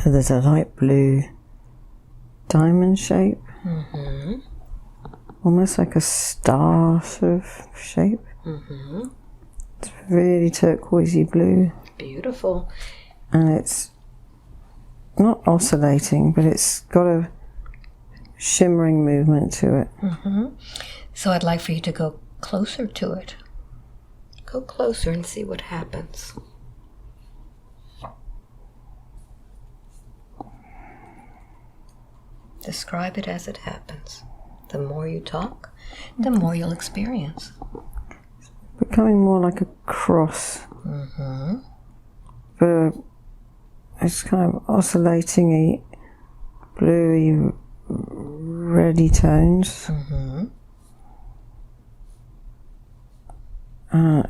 There's a light blue diamond shape. Mm-hmm. Almost like a star sort of shape. Mm-hmm. It's really turquoisey blue. Beautiful. And it's not oscillating, but it's got a shimmering movement to it. Mm-hmm. So I'd like for you to go closer to it. Go closer and see what happens. Describe it as it happens. The more you talk, the more you'll experience. Becoming more like a cross. Mm-hmm. But it's kind of oscillating bluey, reddy tones. Mm-hmm.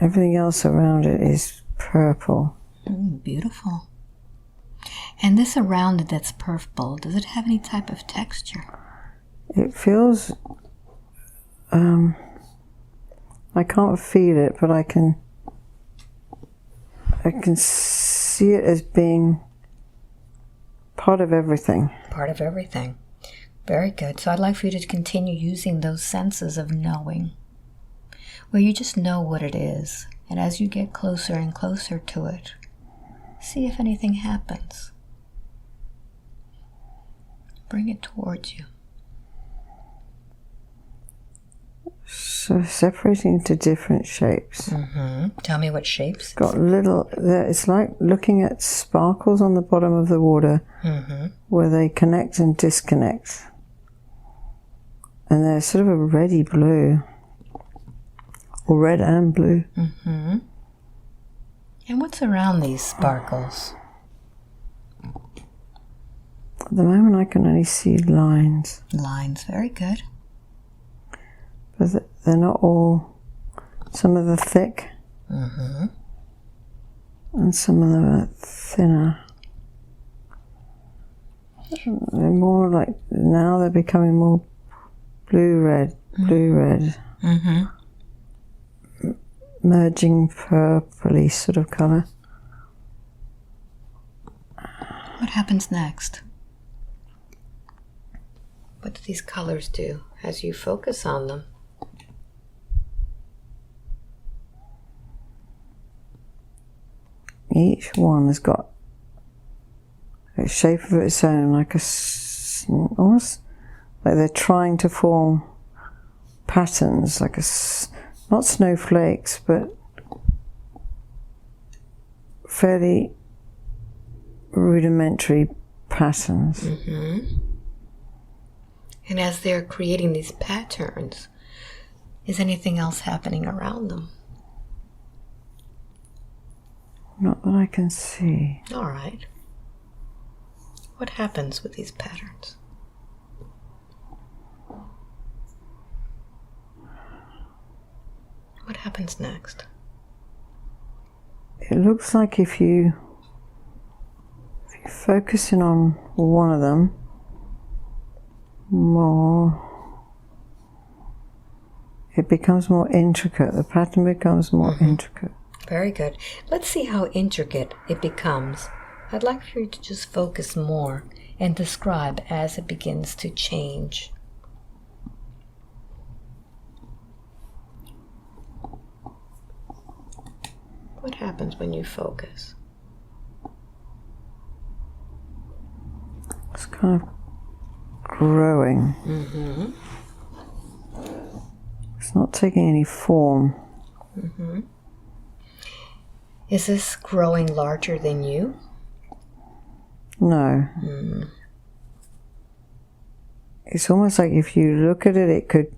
Everything else around it is purple. Beautiful. And this around it that's purple, does it have any type of texture? It feels... I can't feel it, but I can see it as being part of everything. Part of everything. Very good. So I'd like for you to continue using those senses of knowing, where you just know what it is. And as you get closer and closer to it, see if anything happens. Bring it towards you. So separating into different shapes. Mm-hmm. Tell me what shapes. Got little, it's like looking at sparkles on the bottom of the water, Mm-hmm. where they connect and disconnect. And they're sort of a reddy blue, or red and blue. Mm-hmm. And what's around these sparkles? At the moment I can only see lines. Lines. Very good. But they're not all, some of them are thick, Mm-hmm. and some of them are thinner. They're more like, now they're becoming more blue-red, blue-red, Mm-hmm. merging purpley sort of colour. What happens next? What do these colors do as you focus on them? Each one has got a shape of its own, like almost like they're trying to form patterns, like not snowflakes, but fairly rudimentary patterns. Mm-hmm. And as they're creating these patterns, is anything else happening around them? Not that I can see. All right. What happens with these patterns? What happens next? It looks like if you're focusing on one of them more, it becomes more intricate. The pattern becomes more intricate. Very good. Let's see how intricate it becomes. I'd like for you to just focus more and describe as it begins to change. What happens when you focus? It's kind of growing. Mm-hmm. It's not taking any form. Mm-hmm. Is this growing larger than you? No. It's almost like if you look at it, it could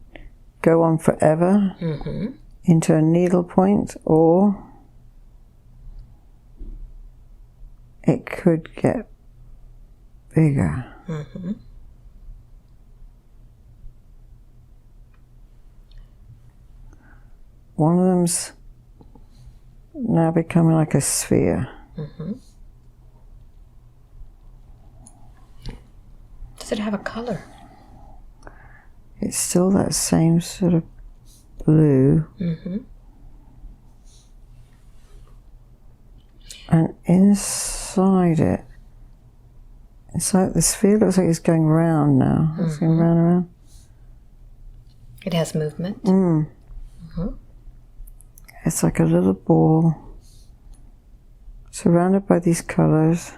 go on forever into a needle point, or it could get bigger. One of them's now becoming like a sphere. Does it have a color? It's still that same sort of blue. And inside it, It's like the sphere looks like it's going round now. It's going round and round. It has movement. It's like a little ball surrounded by these colours,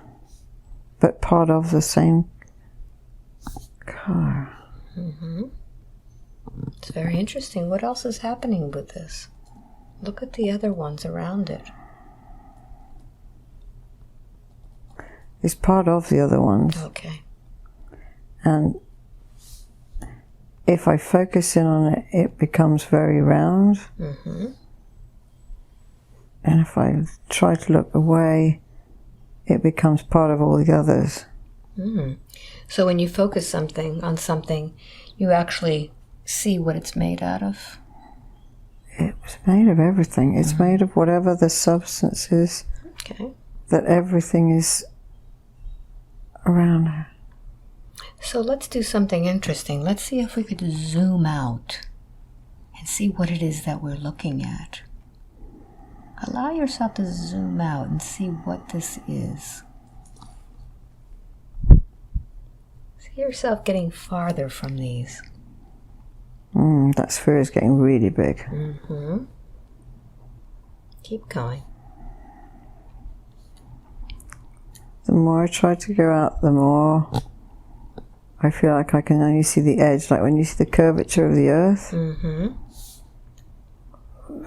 but part of the same colour. It's very interesting. What else is happening with this? Look at the other ones around it. It's part of the other ones. Okay. And if I focus in on it, it becomes very round. And if I try to look away, it becomes part of all the others. So when you focus on something, you actually see what it's made out of? It was made of everything. It's made of whatever the substance is. Okay. That everything is around her. So let's do something interesting. Let's see if we could zoom out and see what it is that we're looking at. Allow yourself to zoom out and see what this is. See yourself getting farther from these. That sphere is getting really big. Keep going. The more I try to go out, the more I feel like I can only see the edge, like when you see the curvature of the earth.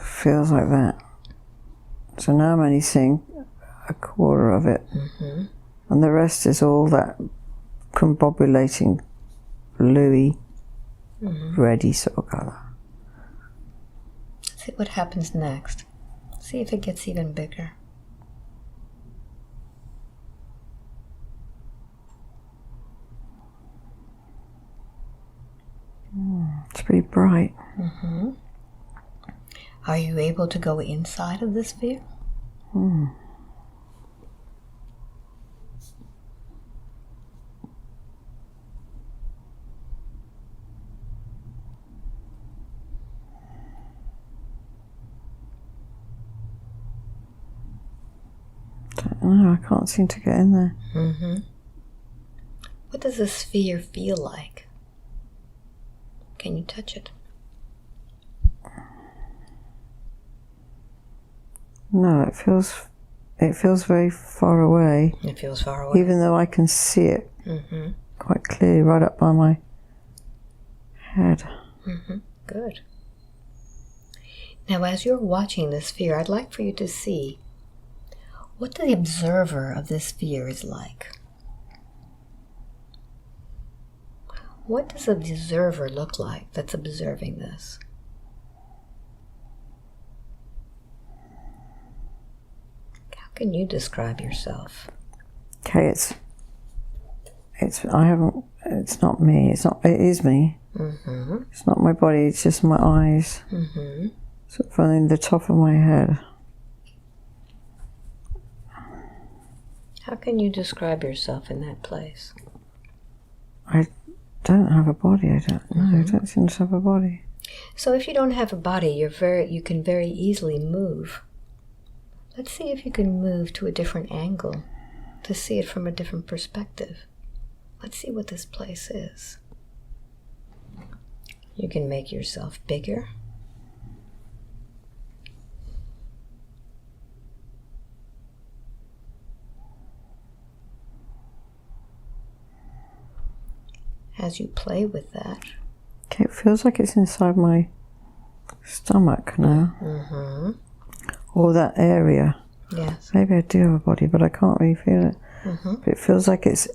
Feels like that. So now I'm only seeing a quarter of it. And the rest is all that combobulating, bluey, reddy sort of colour. See what happens next. See if it gets even bigger. It's pretty bright. Are you able to go inside of the sphere? No, I can't seem to get in there. What does the sphere feel like? Can you touch it? No, it feels very far away. It feels far away. Even though I can see it quite clearly right up by my head. Good. Now, as you're watching the sphere, I'd like for you to see what the observer of this sphere is like. What does the observer look like that's observing this? How can you describe yourself? Okay, it's not me. It is me. It's not my body. It's just my eyes. Sort of on the top of my head. How can you describe yourself in that place? I don't have a body. I don't seem to have a body. So if you don't have a body, you can very easily move. Let's see if you can move to a different angle to see it from a different perspective. Let's see what this place is. You can make yourself bigger. As you play with that. Okay, it feels like it's inside my stomach now. Or that area. Yes. Maybe I do have a body, but I can't really feel it. But it feels like it's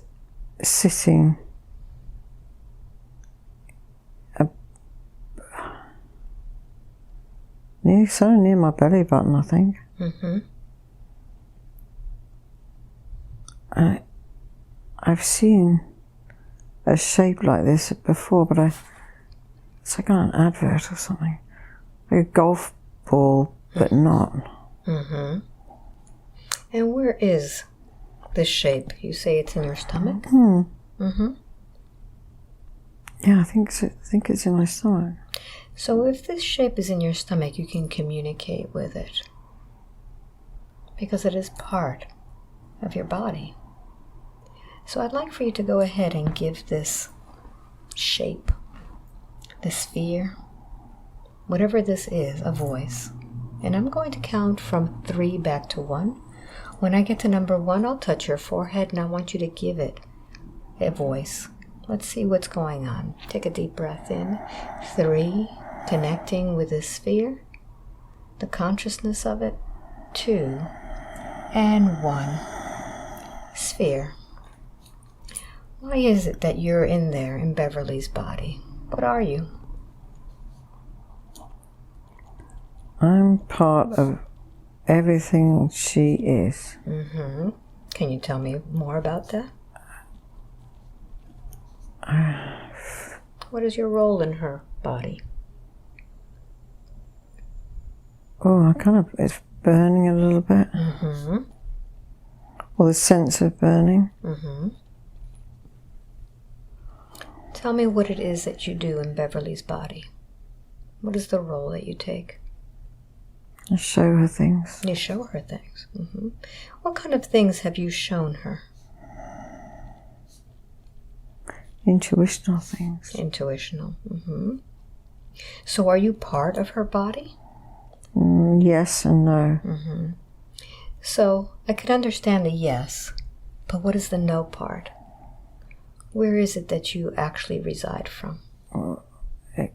sitting near my belly button, I think. I've seen a shape like this before, but it's like on an advert or something. Like a golf ball, but not. And where is this shape? You say it's in your stomach? Yeah, I think it's in my stomach. So if this shape is in your stomach, you can communicate with it. Because it is part of your body. So I'd like for you to go ahead and give this shape, this sphere, whatever this is, a voice. And I'm going to count from 3 back to 1. When I get to number 1, I'll touch your forehead and I want you to give it a voice. Let's see what's going on. Take a deep breath in. 3, connecting with the sphere, the consciousness of it. 2, and 1. Sphere. Why is it that you're in there in Beverly's body? What are you? I'm part of everything she is. Mm-hmm. Can you tell me more about that? What is your role in her body? Oh, it's burning a little bit. Mm-hmm. Or the sense of burning. Mm-hmm. Tell me what it is that you do in Beverly's body. What is the role that you take? I show her things. You show her things. Mm-hmm. What kind of things have you shown her? Intuitional things. Intuitional. Mm-hmm. So are you part of her body? Yes and no. Mm-hmm. So I could understand the yes, but what is the no part? Where is it that you actually reside from? It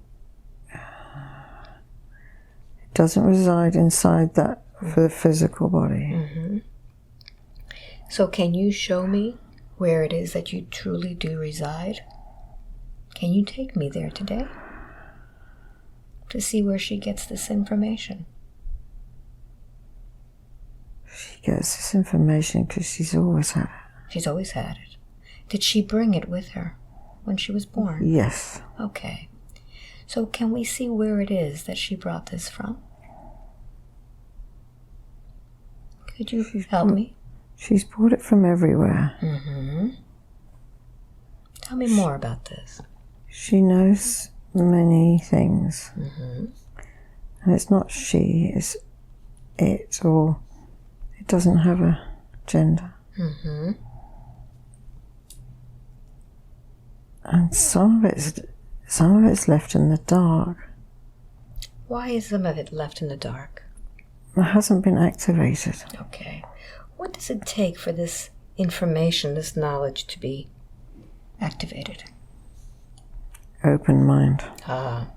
doesn't reside inside that for the physical body. Mm-hmm. So can you show me where it is that you truly do reside? Can you take me there today to see where she gets this information? She gets this information because she's always had it. She's always had it. Did she bring it with her when she was born? Yes. Okay. So can we see where it is that she brought this from? Could you help me? She's brought it from everywhere. Mm-hmm. Tell me more about this. She knows many things. Mm-hmm. And it's not she, it's it, or it doesn't have a gender. Mm-hmm. And some of it's left in the dark. Why is some of it left in the dark? It hasn't been activated. Okay. What does it take for this information, this knowledge to be activated? Open mind. Ah.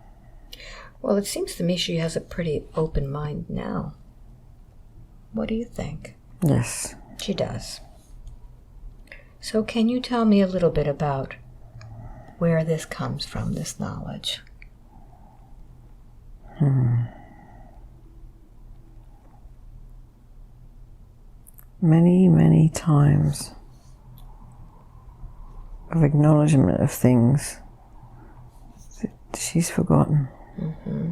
Well, it seems to me she has a pretty open mind now. What do you think? Yes. She does. So can you tell me a little bit about where this comes from, this knowledge? Many, many times of acknowledgement of things that she's forgotten. Mm-hmm.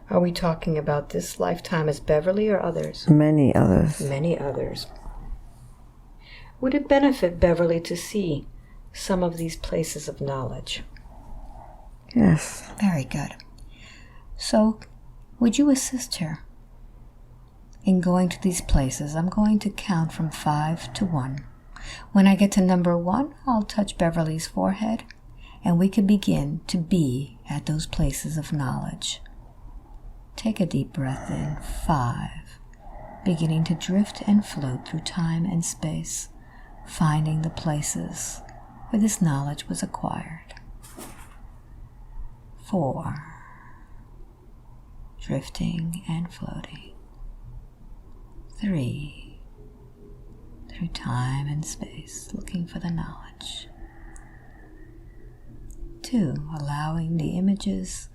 Are we talking about this lifetime as Beverly or others? Many others. Many others. Would it benefit Beverly to see some of these places of knowledge? Yes. Very good. So, would you assist her in going to these places? I'm going to count from 5 to 1. When I get to number 1, I'll touch Beverly's forehead, and we can begin to be at those places of knowledge. Take a deep breath in. 5. Beginning to drift and float through time and space, finding the places where this knowledge was acquired. 4. Drifting and floating. 3. Through time and space, looking for the knowledge. 2. Allowing the images,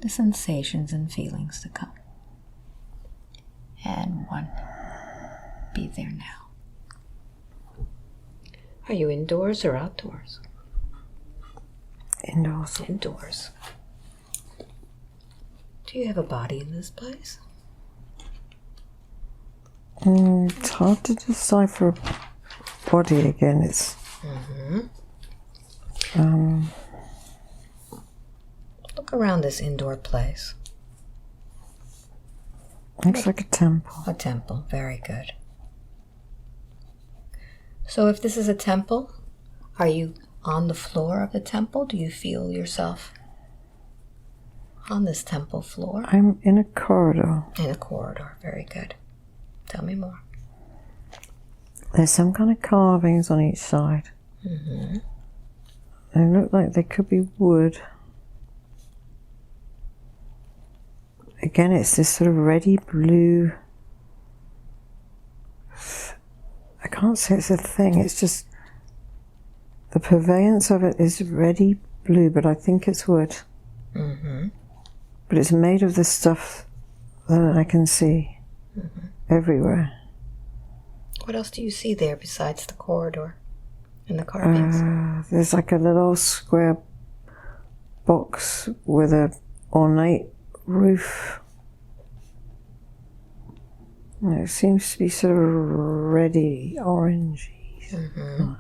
the sensations and feelings to come. And 1. Be there now. Are you indoors or outdoors? Indoors. Indoors. Do you have a body in this place? It's hard to decipher a body again. It's Look around this indoor place. looks like a temple. A temple. Very good. So if this is a temple, are you on the floor of the temple? Do you feel yourself on this temple floor? I'm in a corridor. In a corridor. Very good. Tell me more. There's some kind of carvings on each side. Mm-hmm. They look like they could be wood. Again, it's this sort of reddy blue. I can't say it's a thing, it's just the purveyance of it is reddy blue, but I think it's wood. Mm-hmm. But it's made of the stuff that I can see everywhere. What else do you see there besides the corridor and the carvings? There's like a little square box with a ornate roof. It seems to be sort of reddy, orangey. Mm-hmm.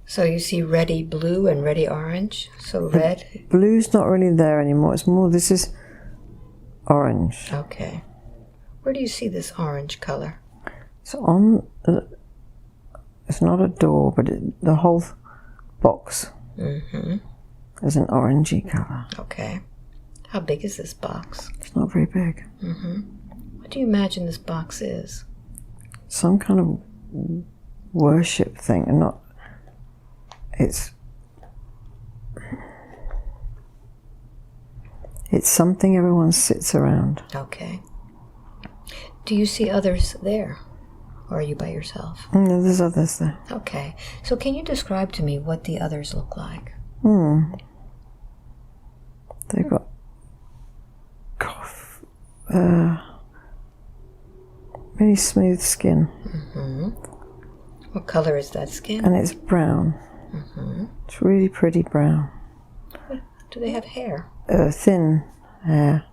So you see reddy blue and reddy orange. So red. Blue's not really there anymore. It's more, this is orange. Okay. Where do you see this orange color? It's on, it's not a door, but the whole box is an orangey color. Okay. How big is this box? It's not very big. Mm-hmm. What do you imagine this box is? Some kind of worship thing, and not, it's something everyone sits around. Okay. Do you see others there? Or are you by yourself? No, there's others there. Okay. So can you describe to me what the others look like? They've got really smooth skin. Mm-hmm. What color is that skin? And it's brown. Mm-hmm. It's really pretty brown. Do they have hair? Thin hair.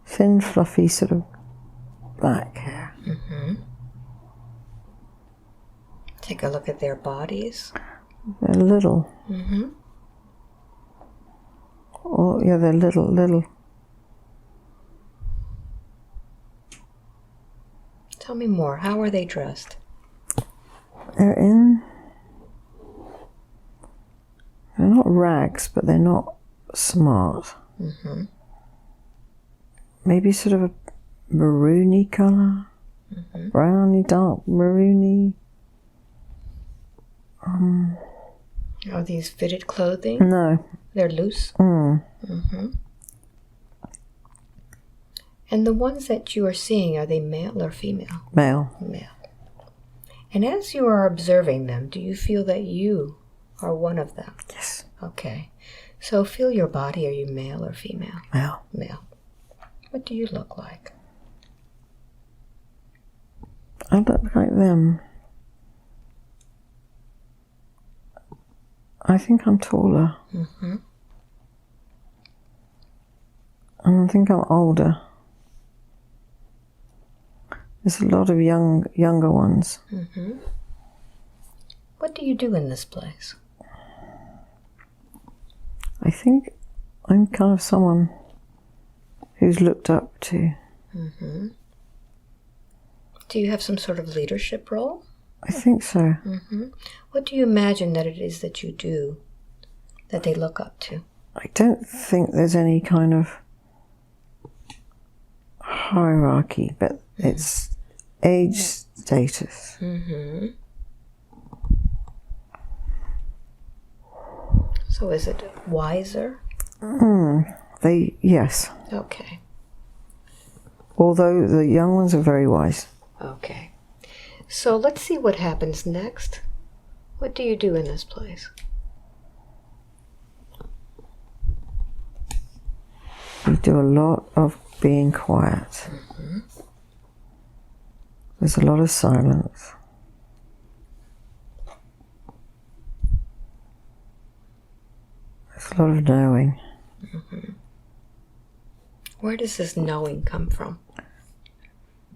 Thin, fluffy, sort of black hair. Mm-hmm. Take a look at their bodies. They're little. Mm-hmm. Oh, yeah, they're little. Tell me more. How are they dressed? They're not rags, but they're not smart. Mm-hmm. Maybe sort of a maroony colour. Mm-hmm. Browny, dark maroony. Are these fitted clothing? No. They're loose? Mm-hmm. And the ones that you are seeing, are they male or female? Male. Male. And as you are observing them, do you feel that you are one of them? Yes. Okay. So feel your body. Are you male or female? Male. Male. What do you look like? I look like them. I think I'm taller. Mm-hmm. And I think I'm older. There's a lot of younger ones. Mm-hmm. What do you do in this place? I think I'm kind of someone who's looked up to. Mm-hmm. Do you have some sort of leadership role? I think so. Mm-hmm. What do you imagine that it is that you do that they look up to? I don't think there's any kind of hierarchy, but it's age status. Mm-hmm. So is it wiser? Yes. Okay. Although the young ones are very wise. Okay. So let's see what happens next. What do you do in this place? We do a lot of being quiet. Mm-hmm. There's a lot of silence. There's a lot of knowing. Mm-hmm. Where does this knowing come from?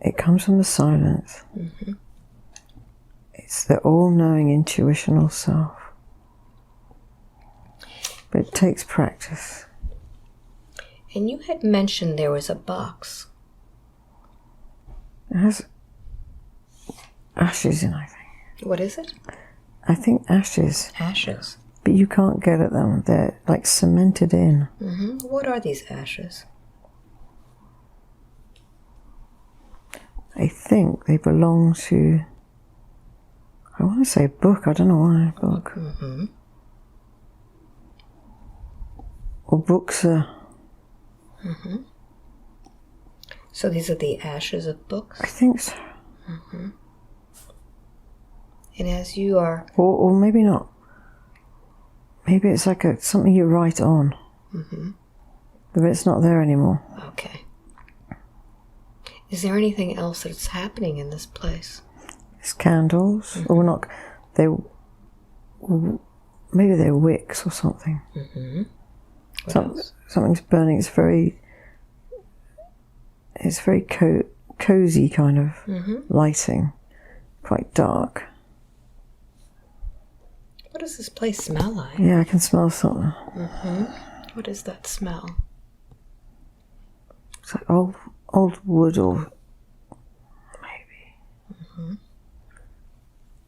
It comes from the silence. Mm-hmm. It's the all-knowing intuitional self. But it takes practice. And you had mentioned there was a box. It has ashes in, I think. What is it? I think ashes. Ashes. But you can't get at them. They're like cemented in. What are these ashes? I think they belong to, I want to say a book. I don't know why a book. Or books are... So these are the ashes of books? I think so. And as you are... Or maybe not. Maybe it's like something you write on. But it's not there anymore. Okay. Is there anything else that's happening in this place? It's candles. Or not. Maybe they're wicks or something. What else? Something's burning. It's very cozy kind of lighting. Quite dark. What does this place smell like? Yeah, I can smell something. What is that smell? It's like old wood, or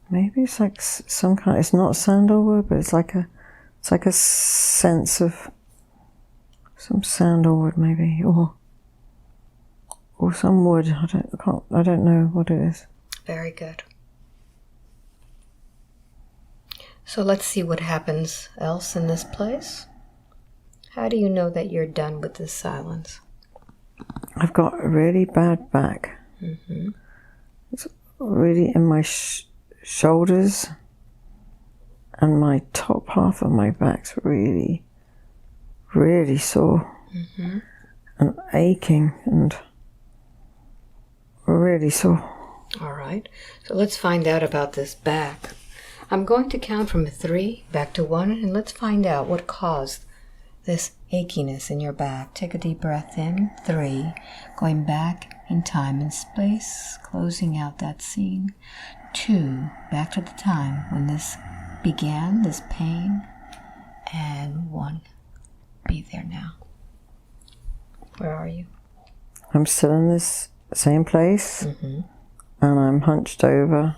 maybe it's like some kind. It's not sandalwood, but it's like a sense of some sandalwood, maybe, or some wood. I don't know what it is. Very good. So let's see what happens else in this place. How do you know that you're done with this silence? I've got a really bad back. It's really in my shoulders, and my top half of my back's really, really sore and aching and really sore. All right. So let's find out about this back. I'm going to count from 3 back to 1, and let's find out what caused this achiness in your back. Take a deep breath in. 3. Going back in time and space, closing out that scene. 2. Back to the time when this began, this pain. And 1. Be there now. Where are you? I'm still in this same place, and I'm hunched over,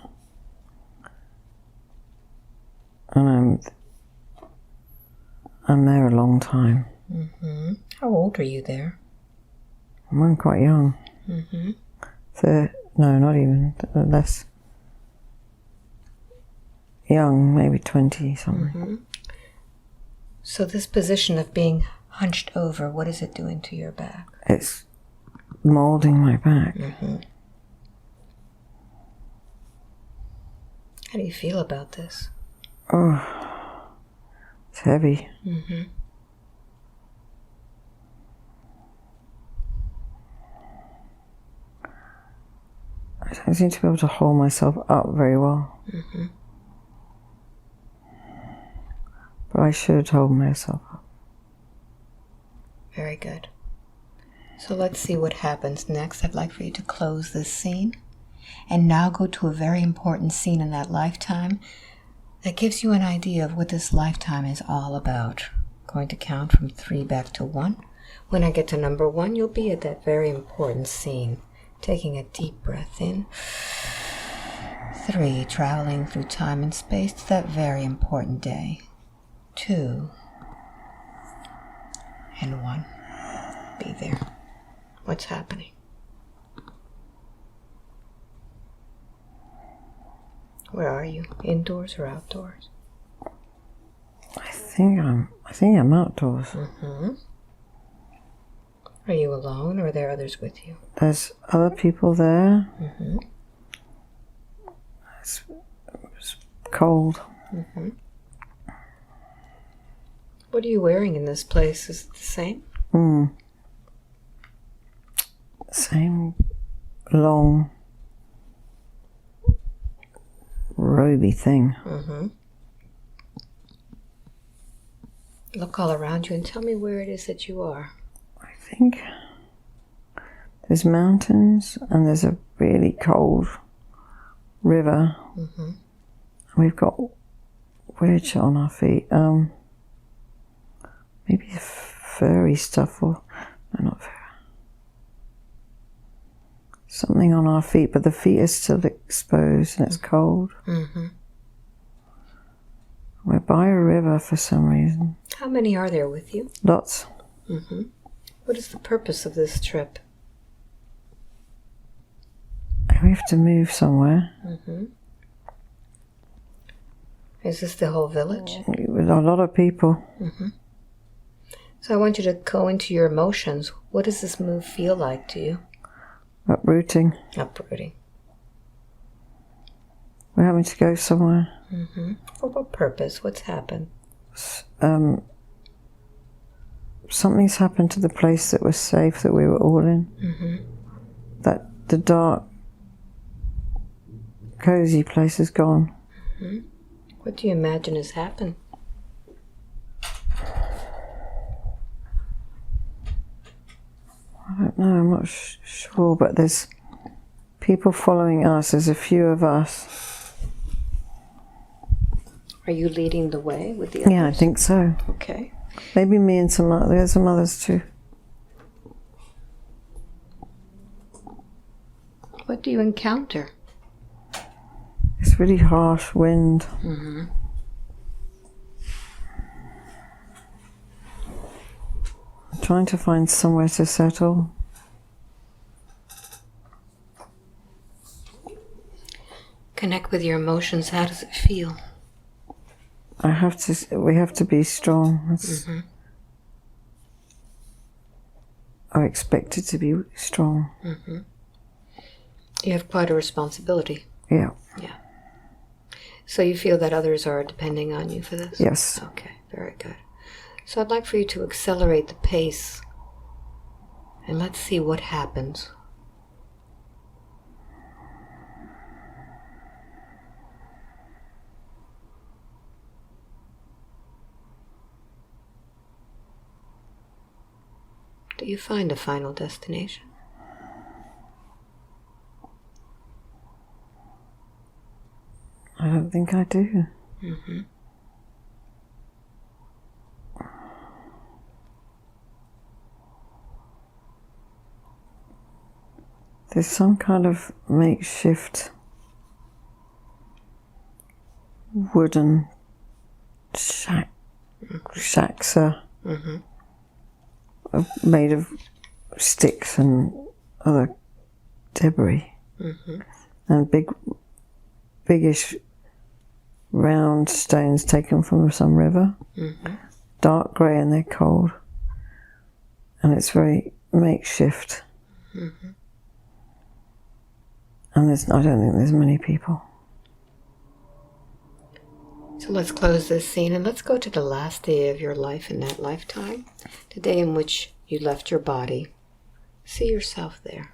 and I'm there a long time. How old are you there? I'm quite young. No, not even. Less young, maybe 20 something. So this position of being hunched over, what is it doing to your back? It's molding my back. How do you feel about this? Oh, it's heavy. I don't seem to be able to hold myself up very well. But I should hold myself up. Very good. So let's see what happens next. I'd like for you to close this scene and now go to a very important scene in that lifetime that gives you an idea of what this lifetime is all about. I'm going to count from 3 back to 1. When I get to number 1, you'll be at that very important scene. Taking a deep breath in. 3, traveling through time and space to that very important day. 2 and 1. Be there. What's happening? Where are you? Indoors or outdoors? I think I'm outdoors. Are you alone, or are there others with you? There's other people there. It's cold. What are you wearing in this place? Is it the same? Same long roby thing. Look all around you and tell me where it is that you are. I think there's mountains and there's a really cold river. We've got weird shit on our feet. Maybe furry stuff, or no, not fur. something on our feet, but the feet are still exposed and it's cold. Mm-hmm. We're by a river for some reason. How many are there with you? Lots. Mm-hmm. What is the purpose of this trip? We have to move somewhere. Mm-hmm. Is this the whole village? With a lot of people. Mm-hmm. So I want you to go into your emotions. What does this move feel like to you? Uprooting. Uprooting. We're having to go somewhere. Mm-hmm. For what purpose? What's happened? Something's happened to the place that was safe, that we were all in. Mm-hmm. That the dark, cozy place is gone. Mm-hmm. What do you imagine has happened? I don't know, I'm not sure, but there's people following us. There's a few of us. Are you leading the way with the others? Yeah, I think so. Okay. Maybe me and there's some others too. What do you encounter? It's really harsh wind. Mm-hmm. I'm trying to find somewhere to settle. Connect with your emotions. How does it feel? We have to be strong. Mm-hmm. I expect it to be strong. Mm-hmm. You have quite a responsibility. Yeah. Yeah. So you feel that others are depending on you for this? Yes. Okay, very good. So I'd like for you to accelerate the pace and let's see what happens. Do you find a final destination? I don't think I do. Mm-hmm. There's some kind of makeshift wooden shacks Mm-hmm. made of sticks and other debris. Mm-hmm. And biggish round stones taken from some river. Mm-hmm. Dark grey and they're cold. And it's very makeshift. Mm-hmm. And I don't think there's many people. So let's close this scene and let's go to the last day of your life in that lifetime. The day in which you left your body. See yourself there.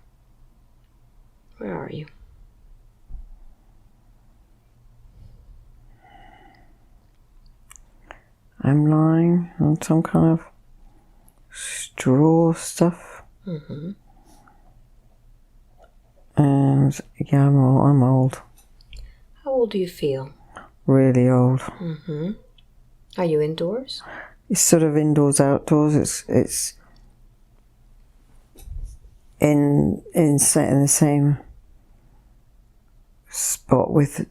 Where are you? I'm lying on some kind of straw stuff. Mm-hmm. And yeah, I'm old. How old do you feel? Really old. Mm-hmm. Are you indoors? It's sort of indoors, outdoors. It's in the same spot with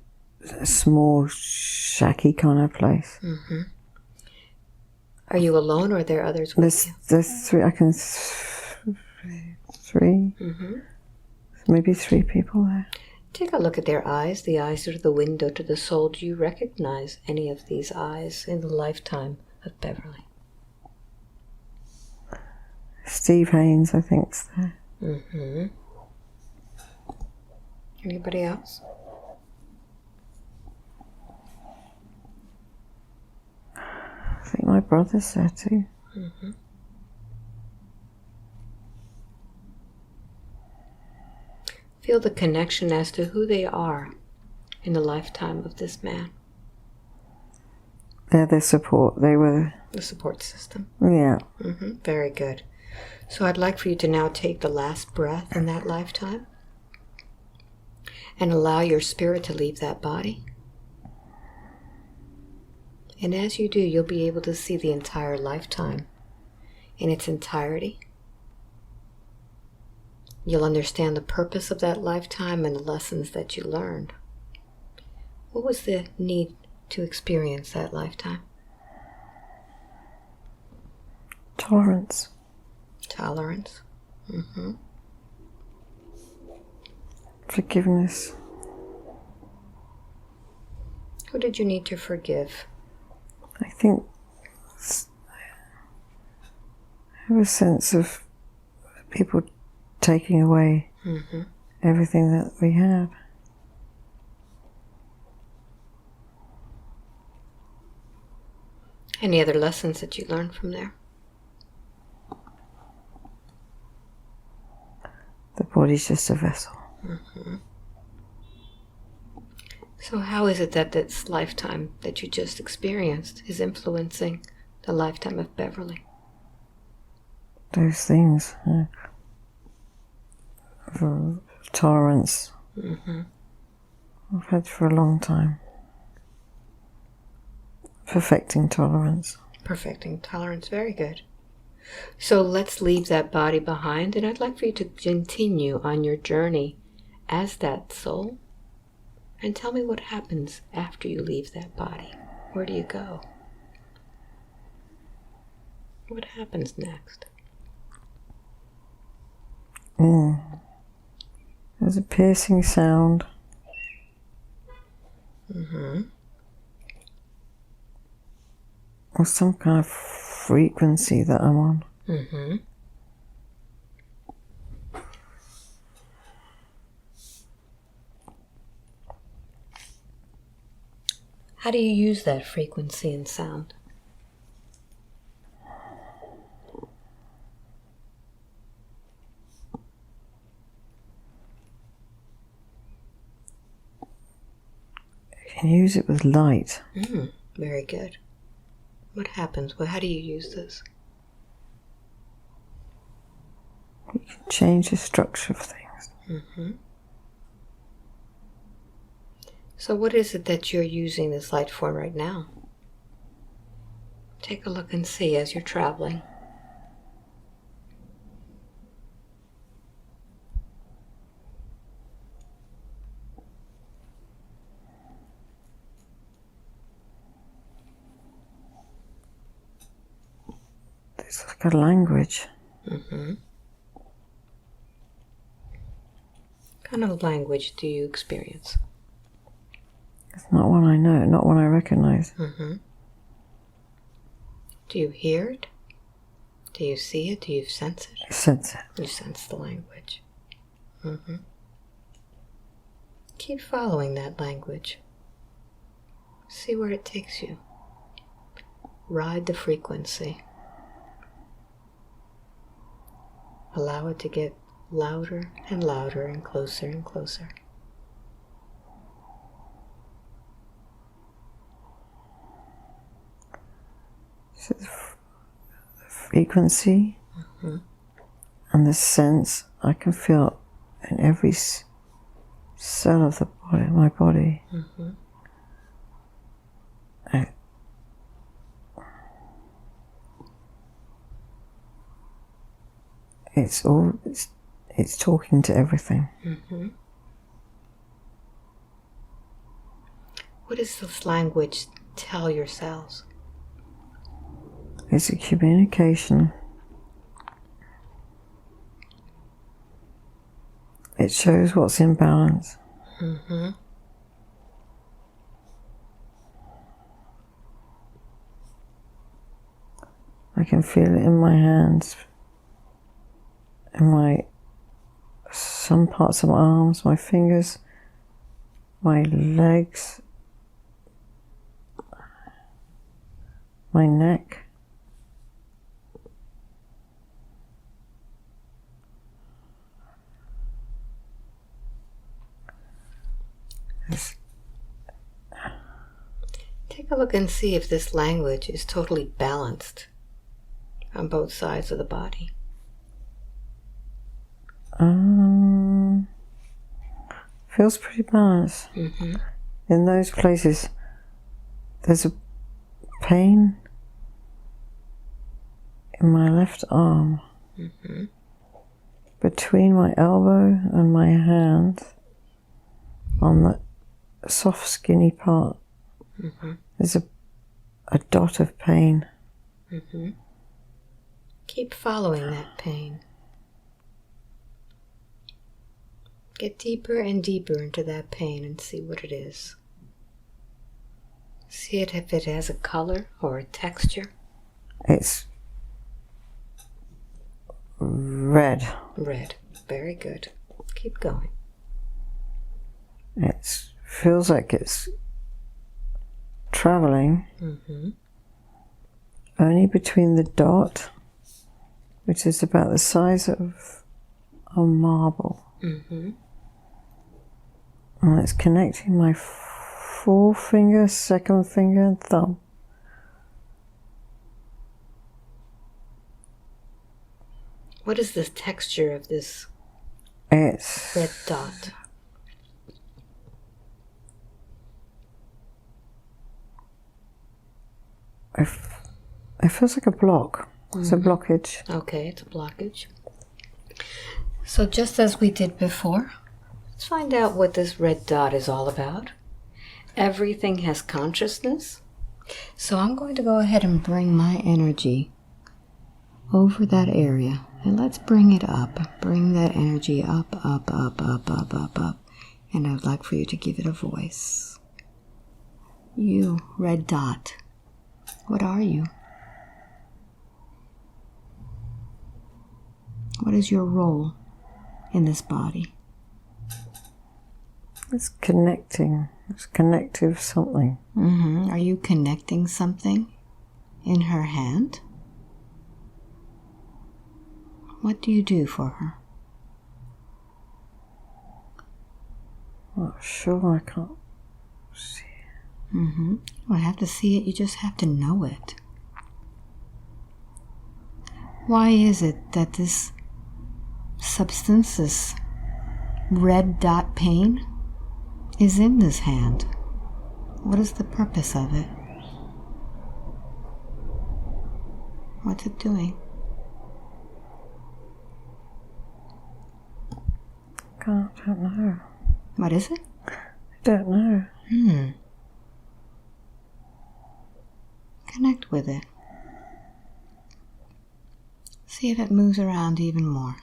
a small shacky kind of place. Mm-hmm. Are you alone or are there others with you? There's three. Three. Mm-hmm. Maybe three people there. Take a look at their eyes. The eyes are the window to the soul. Do you recognize any of these eyes in the lifetime of Beverly? Steve Haynes, I think, is there. Mm-hmm. Anybody else? I think my brother's there too. Mm-hmm. Feel the connection as to who they are in the lifetime of this man. They're their support. They were The support system. Yeah. Mm-hmm. Very good. So I'd like for you to now take the last breath in that lifetime and allow your spirit to leave that body. And as you do, you'll be able to see the entire lifetime in its entirety. You'll understand the purpose of that lifetime and the lessons that you learned. What was the need to experience that lifetime? Tolerance. Tolerance. Mm-hmm. Forgiveness. Who did you need to forgive? I think I have a sense of people taking away everything that we have. Any other lessons that you learned from there? The body's just a vessel. Mm-hmm. So how is it that this lifetime that you just experienced is influencing the lifetime of Beverly? Those things. Tolerance. I've had for a long time. Perfecting tolerance. Perfecting tolerance, very good. So let's leave that body behind, and I'd like for you to continue on your journey as that soul. And tell me what happens after you leave that body. Where do you go? What happens next? There's a piercing sound. Or some kind of frequency that I'm on. How do you use that frequency and sound? You can use it with light. Very good. What happens? Well, how do you use this? You can change the structure of things. So what is it that you're using this light for right now? Take a look and see as you're traveling. It's like a language. What kind of language do you experience? It's not one I know, not one I recognize. Do you hear it? Do you see it? Do you sense it? I sense it. You sense the language. Keep following that language. See where it takes you. Ride the frequency. Allow it to get louder and louder and closer and closer. So the frequency and the sense I can feel in every cell of the body, my body. It's talking to everything. What does this language tell your cells? It's a communication. It shows what's in balance. I can feel it in my hands, in some parts of my arms, my fingers, my legs, my neck. Take a look and see if this language is totally balanced on both sides of the body. Feels pretty balanced. In those places, there's a pain in my left arm, between my elbow and my hand, on the soft, skinny part, there's a dot of pain. Keep following that pain. Get deeper and deeper into that pain and see what it is. See it if it has a color or a texture. It's red. Red. Very good. Keep going. It feels like it's traveling only between the dot, which is about the size of a marble. And it's connecting my forefinger, second finger, and thumb. What is the texture of this It's red dot? it feels like a block. It's a blockage. Okay, it's a blockage. So just as we did before, let's find out what this red dot is all about. Everything has consciousness. So I'm going to go ahead and bring my energy over that area. And let's bring it up. Bring that energy up, up, up, up, up, up, up. And I'd like for you to give it a voice. You, red dot, what are you? What is your role in this body? It's connecting. It's connective something. Are you connecting something in her hand? What do you do for her? Not sure, I can't see. You don't have to see it, you just have to know it. Why is it that this substance, this red dot pain, is in this hand? What is the purpose of it? What's it doing? I don't know. What is it? I don't know. Connect with it. See if it moves around even more.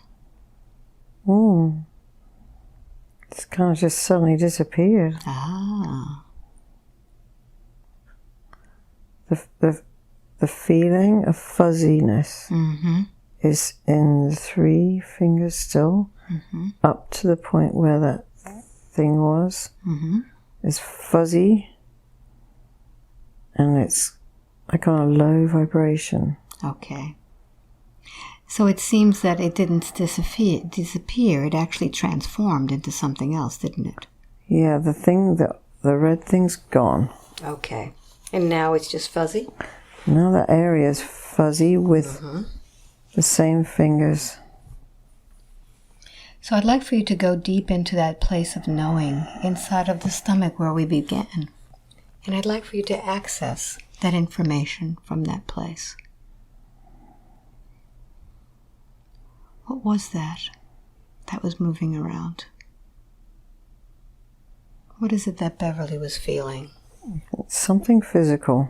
It's kind of just suddenly disappeared. The feeling of fuzziness is in the 3 fingers still, up to the point where that thing was. It's fuzzy, and it's like on a low vibration. Okay. So it seems that it didn't disappear. It actually transformed into something else, didn't it? Yeah, the red thing's gone. Okay. And now it's just fuzzy? Now that area is fuzzy with the same fingers. So I'd like for you to go deep into that place of knowing inside of the stomach where we began. And I'd like for you to access that information from that place. What was that was moving around? What is it that Beverly was feeling? It's something physical.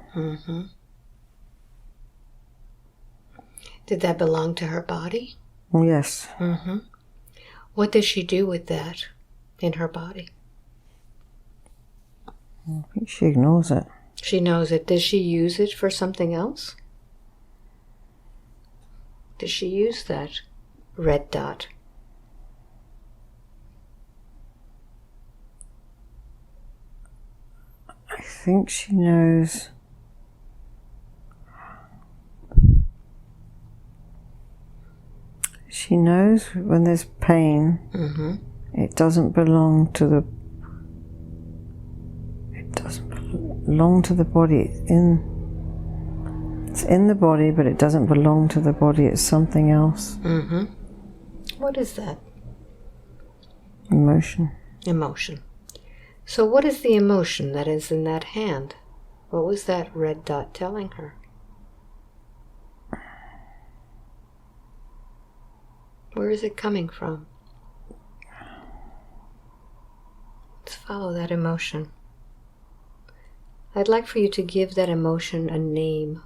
Did that belong to her body? Yes. What does she do with that in her body? I think she ignores it. She knows it. Does she use it for something else? Does she use that red dot? I think she knows. She knows when there's pain, it doesn't belong to the. It doesn't belong to the body. It's in the body, but it doesn't belong to the body. It's something else. What is that? Emotion. Emotion. So what is the emotion that is in that hand? What was that red dot telling her? Where is it coming from? Let's follow that emotion. I'd like for you to give that emotion a name.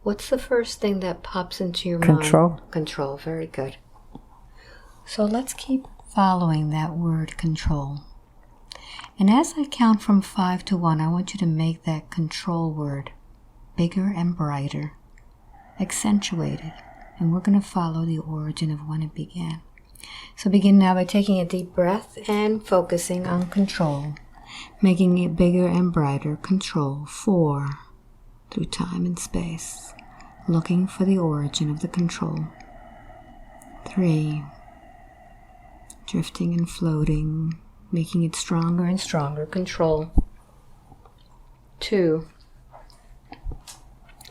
What's the first thing that pops into your mind? Control. Control, very good. So let's keep following that word control. And as I count from 5 to 1, I want you to make that control word bigger and brighter, accentuated. And we're going to follow the origin of when it began. So begin now by taking a deep breath and focusing on control, making it bigger and brighter. Control 4 through time and space, looking for the origin of the control. 3, drifting and floating, making it stronger and stronger. Control 2,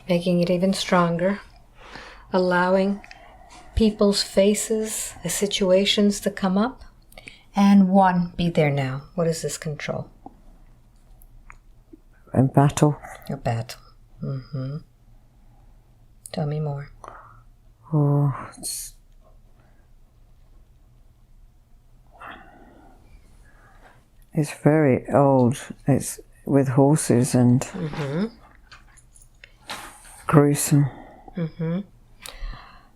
making it even stronger, allowing people's faces, the situations to come up. And 1, be there now. What is this control? In battle. Your battle. Tell me more. Oh, it's very old. It's with horses and gruesome.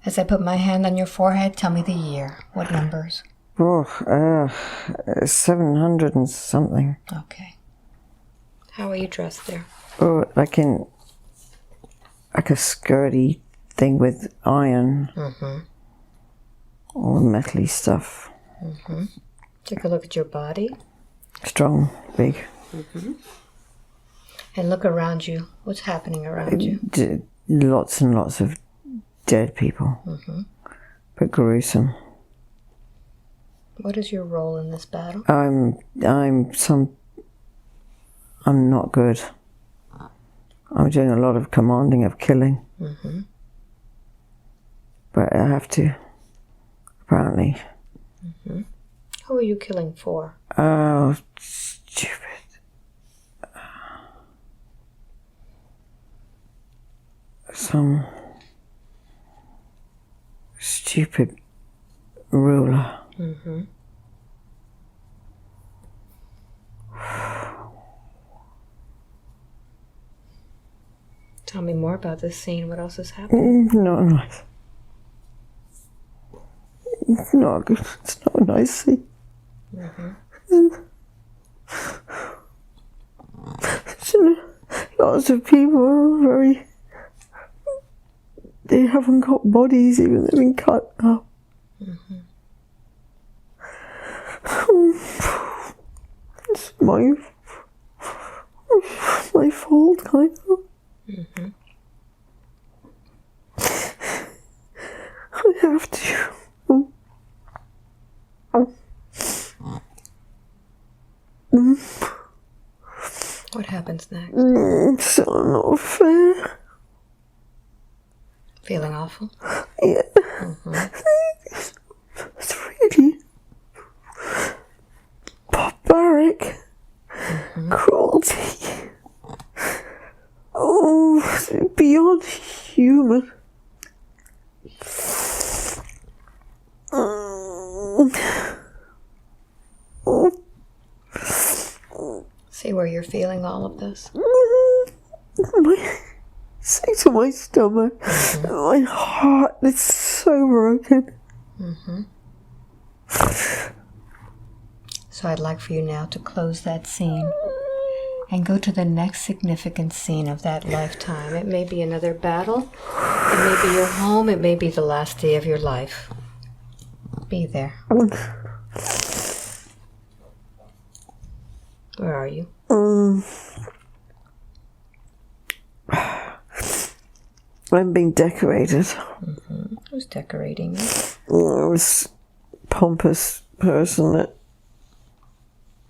As I put my hand on your forehead, tell me the year. What numbers? Oh, 700 and something. Okay. How are you dressed there? Oh, like a skirty thing with iron. All the metally stuff. Take a look at your body. Strong, big. And look around you. What's happening around you? Lots and lots of dead people. But gruesome. What is your role in this battle? I'm not good. I'm doing a lot of commanding of killing. But I have to, apparently. Who are you killing for? Oh, stupid. Some stupid ruler. Tell me more about this scene. What else is happening? Not nice. It's not good. It's not a nice scene. Lots of people are very... They haven't got bodies, even they've been cut up. It's my fault, kind of. I have to. What happens next? It's so not fair. Feeling awful? Yeah. It's really barbaric. Cruelty. Oh, it's beyond human. See where you're feeling all of this? Sick to my stomach. My heart is so broken. So I'd like for you now to close that scene and go to the next significant scene of that lifetime. It may be another battle. It may be your home. It may be the last day of your life. Be there. Where are you? I'm being decorated. Who's decorating you? I was pompous person that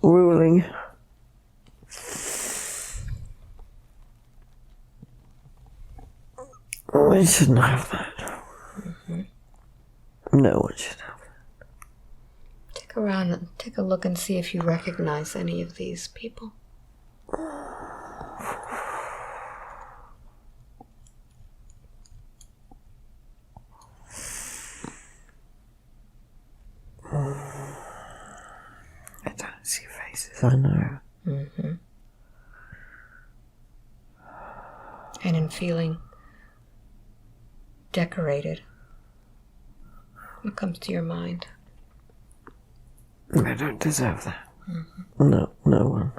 ruling. I shouldn't have that. No one should have that. Take around and take a look and see if you recognize any of these people. places, I know. Mm-hmm. And in feeling decorated, what comes to your mind? I don't deserve that. Mm-hmm. No one.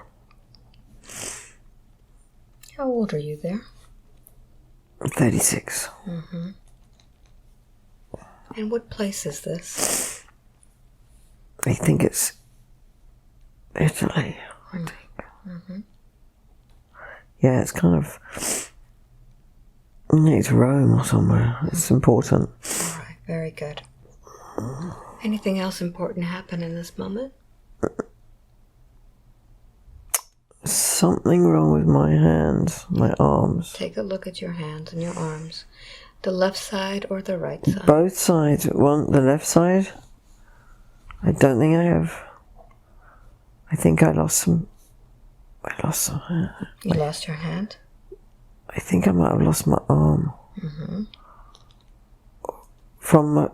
How old are you there? I'm 36. Mm-hmm. And what place is this? I think it's Italy, I think. Mm-hmm. Yeah, it's kind of... It's Rome or somewhere. It's important. All right, very good. Anything else important happen in this moment? Something wrong with my hands, my arms. Take a look at your hands and your arms. The left side or the right side? Both sides. The left side, I don't think I have. I think I lost some hand. You lost your hand? I think I might have lost my arm. Mm-hmm. From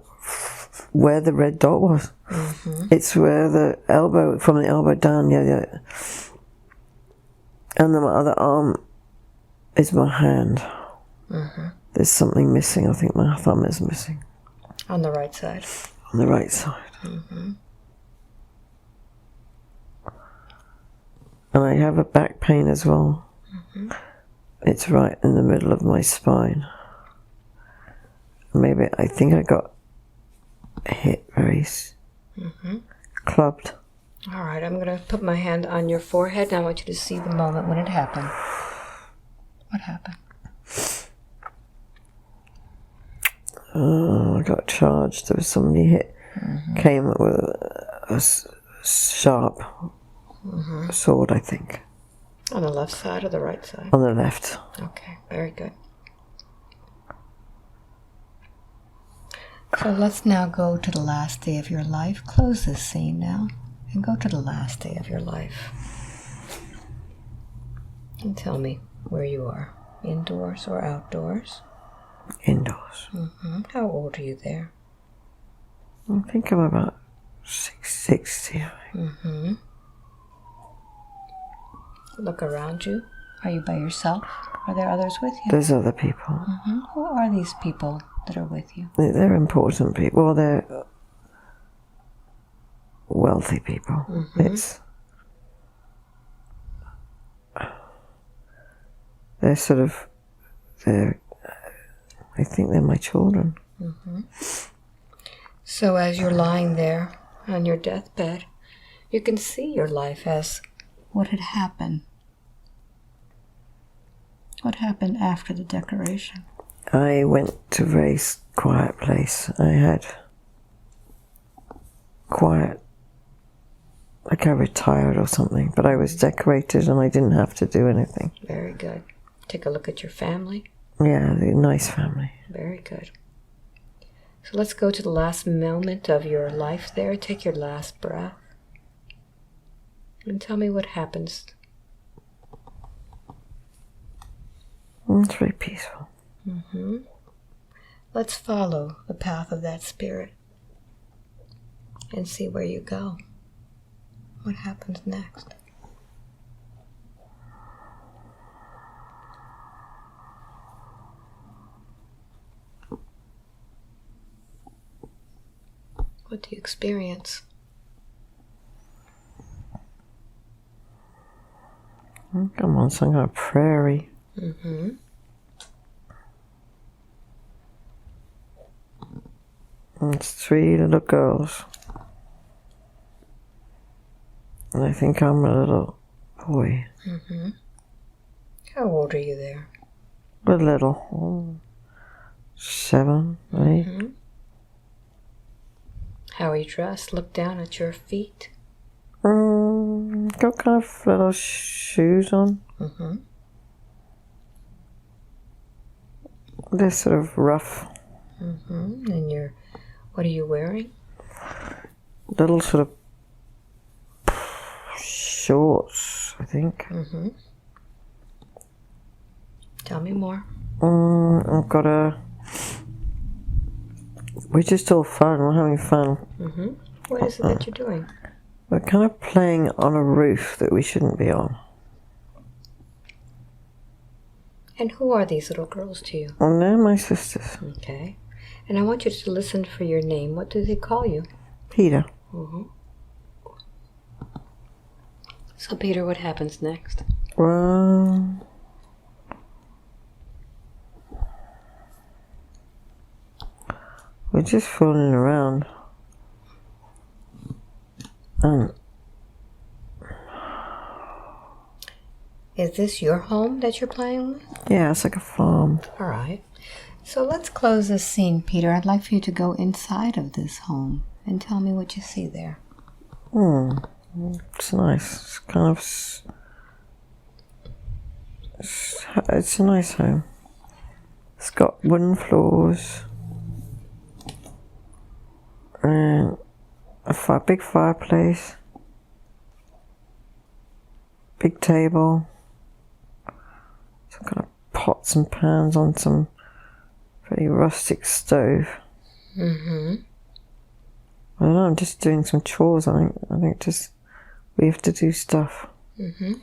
where the red dot was. Mm-hmm. It's where the elbow, from the elbow down, yeah. And then my other arm is my hand. Mm-hmm. There's something missing. I think my thumb is missing. On the right side? On the right side. Mm-hmm. And I have a back pain as well. Mm-hmm. It's right in the middle of my spine. Maybe, I think I got hit very clubbed. All right, I'm going to put my hand on your forehead, and I want you to see the moment when it happened. What happened? Oh, I got charged. There was somebody hit. Mm-hmm. Came with a sharp sword, I think. On the left side or the right side? On the left. Okay, very good. So let's now go to the last day of your life. Close this scene now and go to the last day of your life. And tell me where you are, indoors or outdoors? Indoors. Mm-hmm. How old are you there? I think I'm about 60. Mm-hmm. Look around you. Are you by yourself? Are there others with you? There's other people. Mm-hmm. Who are these people that are with you? They're important people. Well, they're wealthy people. Mm-hmm. They're sort of, I think they're my children. Mm-hmm. So as you're lying there on your deathbed, you can see your life as what had happened. What happened after the decoration? I went to a very quiet place. I had quiet, like I retired or something, but I was decorated and I didn't have to do anything. Very good. Take a look at your family. Yeah, a nice family. Very good. So let's go to the last moment of your life there. Take your last breath. And tell me what happens. It's very peaceful. Mm-hmm. Let's follow the path of that spirit and see where you go. What happens next? What do you experience? Come on, some kind of prairie. Mm-hmm. It's 3 little girls. And I think I'm a little boy. Mm-hmm. How old are you there? A little. 7, 8. Mm-hmm. How are you dressed? Look down at your feet. Got kind of little shoes on. Mm-hmm. They're sort of rough. Mm-hmm. And what are you wearing? Little sort of shorts, I think. Mm-hmm. Tell me more. I've got we're just all fun. We're having fun. Mm-hmm. What is it that you're doing? We're kind of playing on a roof that we shouldn't be on. And who are these little girls to you? Oh, they're my sisters. Okay. And I want you to listen for your name. What do they call you? Peter. Mm-hmm. So, Peter, what happens next? Well, we're just fooling around. Is this your home that you're playing with? Yeah, it's like a farm. All right. So let's close this scene, Peter. I'd like for you to go inside of this home and tell me what you see there. It's nice. It's kind of... It's a nice home. It's got wooden floors and a big fireplace, big table, some kind of pots and pans on some very rustic stove. Mm-hmm. I don't know, I'm just doing some chores. I think just we have to do stuff. Mm-hmm.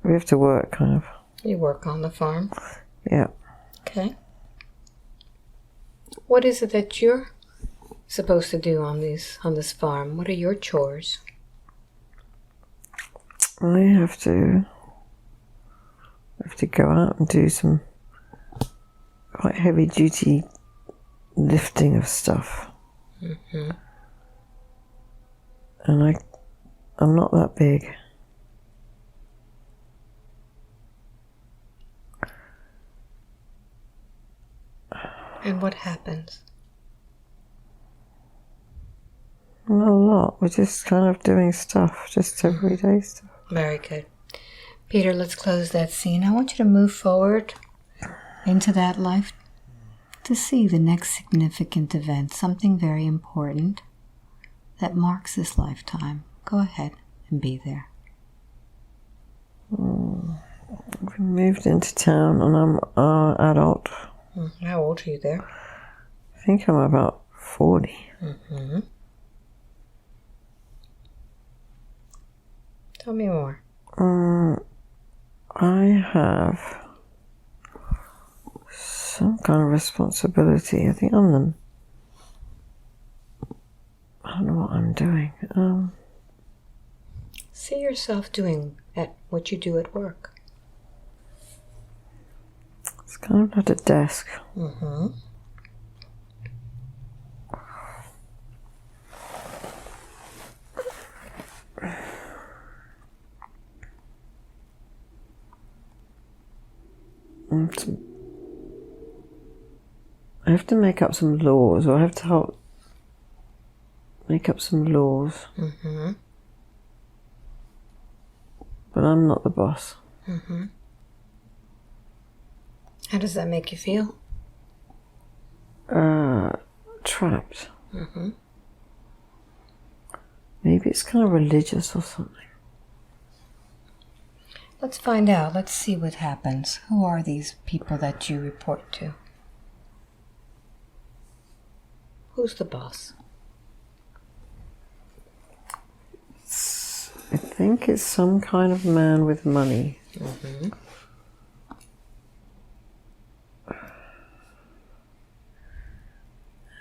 We have to work, kind of. You work on the farm? Yeah. Okay. What is it that you're supposed to do on this farm? What are your chores? I have to go out and do some quite heavy duty lifting of stuff. Mm-hmm. And I'm not that big. And what happens? Not a lot. We're just kind of doing stuff, just everyday stuff. Very good. Peter, let's close that scene. I want you to move forward into that life to see the next significant event, something very important that marks this lifetime. Go ahead and be there. We moved into town and I'm an adult. How old are you there? I think I'm about 40. Mm-hmm. Tell me more. I have some kind of responsibility. I think I'm the... I don't know what I'm doing. See yourself doing at what you do at work. It's kind of at a desk. Mm-hmm. I have to make up some laws, or I have to help make up some laws. Mm-hmm. But I'm not the boss. Mm-hmm. How does that make you feel? Trapped. Mm-hmm. Maybe it's kind of religious or something. Let's find out. Let's see what happens. Who are these people that you report to? Who's the boss? I think it's some kind of man with money. Mm-hmm.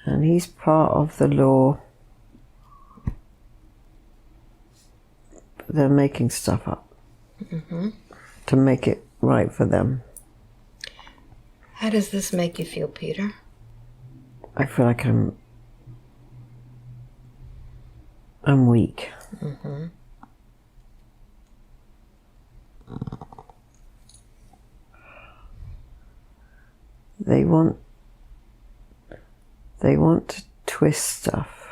And he's part of the law. They're making stuff up. Mm-hmm. To make it right for them. How does this make you feel, Peter? I feel like I'm weak. Mm-hmm. They want to twist stuff.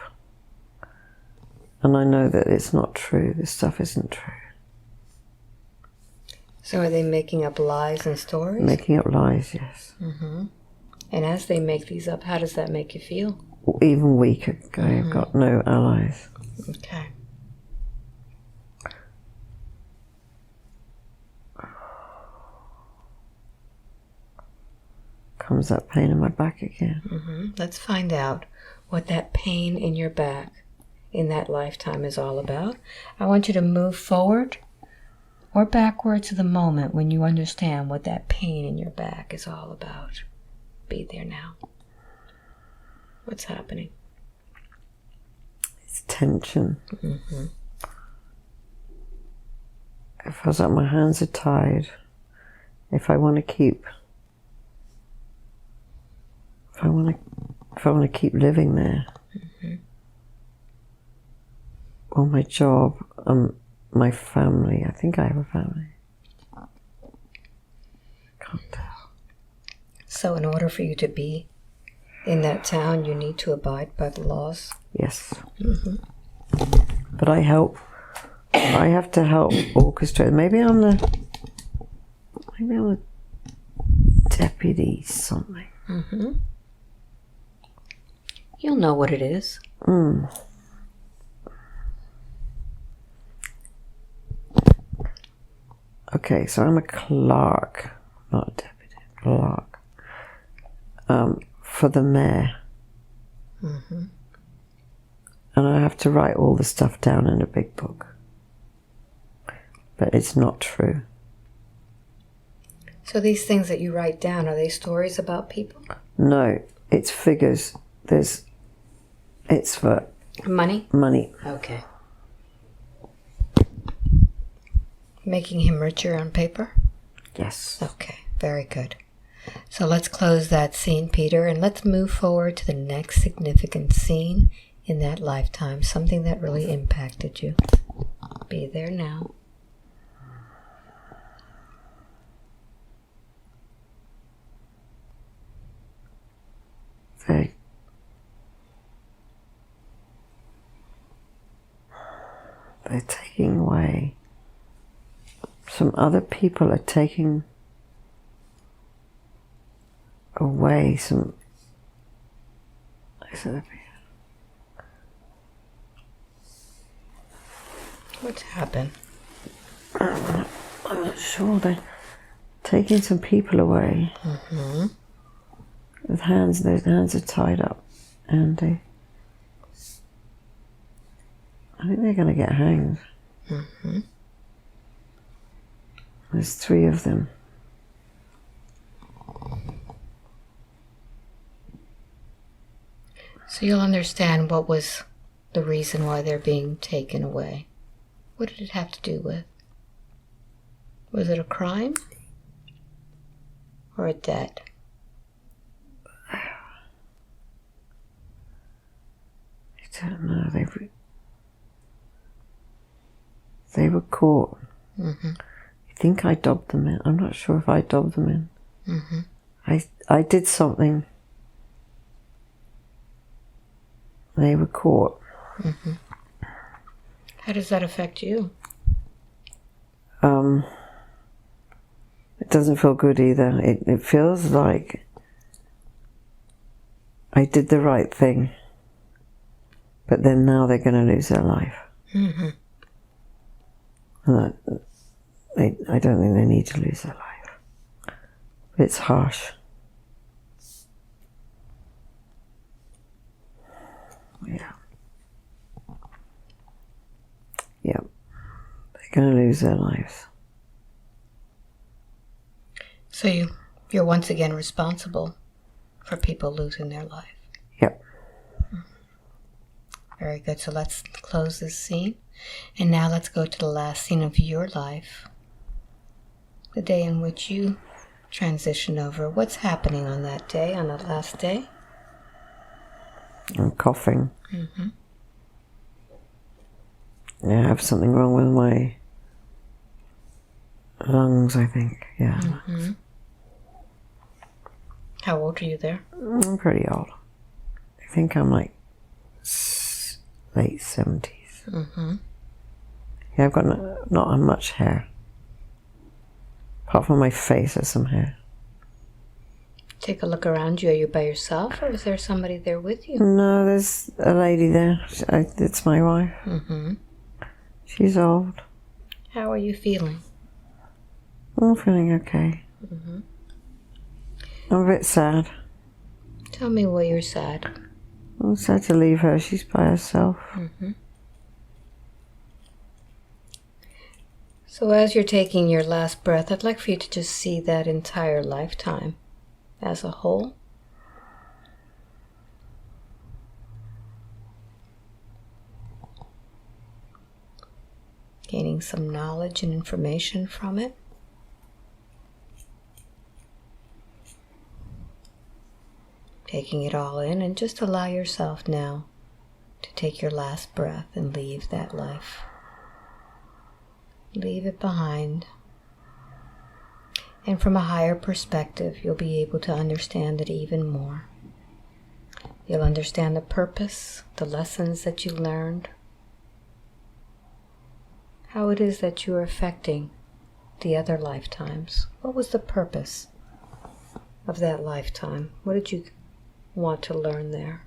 And I know that it's not true. This stuff isn't true. So are they making up lies and stories? Making up lies, yes. Mm-hmm. And as they make these up, how does that make you feel? Even weaker. I've got no allies. Okay. Comes that pain in my back again. Mm-hmm. Let's find out what that pain in your back in that lifetime is all about. I want you to move forward or backward to the moment when you understand what that pain in your back is all about. Be there now. What's happening? It's tension. Mm-hmm. It feels like my hands are tied. If I want to keep keep living there, mm-hmm. or my job, my family. I think I have a family. Can't tell. So in order for you to be in that town, you need to abide by the laws? Yes. Mm-hmm. But I have to help orchestrate. Maybe I'm the deputy something. Mm-hmm. You'll know what it is. Okay, so I'm a clerk, not a deputy, clerk, for the mayor. Mm-hmm. And I have to write all the stuff down in a big book. But it's not true. So these things that you write down, are they stories about people? No, it's figures. It's for Money? money. Okay. Making him richer on paper? Yes. Okay, very good. So let's close that scene, Peter, and let's move forward to the next significant scene in that lifetime, something that really impacted you. Be there now. They're taking away. Some other people are taking away some. What's happened? I'm not sure. They're taking some people away. Mm-hmm. With hands, those hands are tied up, and I think they're going to get hanged. Mm-hmm. There's 3 of them. So you'll understand what was the reason why they're being taken away. What did it have to do with? Was it a crime? Or a debt? I don't know. They were caught. Mm-hmm. I think I dobbed them in. I'm not sure if I dobbed them in. Mm-hmm. I did something. They were caught. Mm-hmm. How does that affect you? It doesn't feel good either. It feels like I did the right thing, but then now they're going to lose their life. Mm-hmm. And I don't think they need to lose their life. But it's harsh. Yeah. Yep. They're going to lose their lives. So you're once again responsible for people losing their life. Yep. Very good. So let's close this scene. And now let's go to the last scene of your life. The day in which you transition over. What's happening on that day, on that last day? I'm coughing. Mm-hmm. Yeah, I have something wrong with my lungs, I think. Yeah. Mm-hmm. How old are you there? I'm pretty old. I think I'm like late 70s. Mm-hmm. Yeah, I've got not much hair. Apart from my face, there's some hair. Take a look around you. Are you by yourself, or is there somebody there with you? No, there's a lady there. It's my wife. Mm-hmm. She's old. How are you feeling? I'm feeling okay. Mm-hmm. I'm a bit sad. Tell me why you're sad. I'm sad to leave her. She's by herself. Mm-hmm. So as you're taking your last breath, I'd like for you to just see that entire lifetime as a whole. Gaining some knowledge and information from it. Taking it all in, and just allow yourself now to take your last breath and leave that life. Leave it behind. And from a higher perspective, you'll be able to understand it even more. You'll understand the purpose, the lessons that you learned, how it is that you are affecting the other lifetimes. What was the purpose of that lifetime? What did you want to learn there?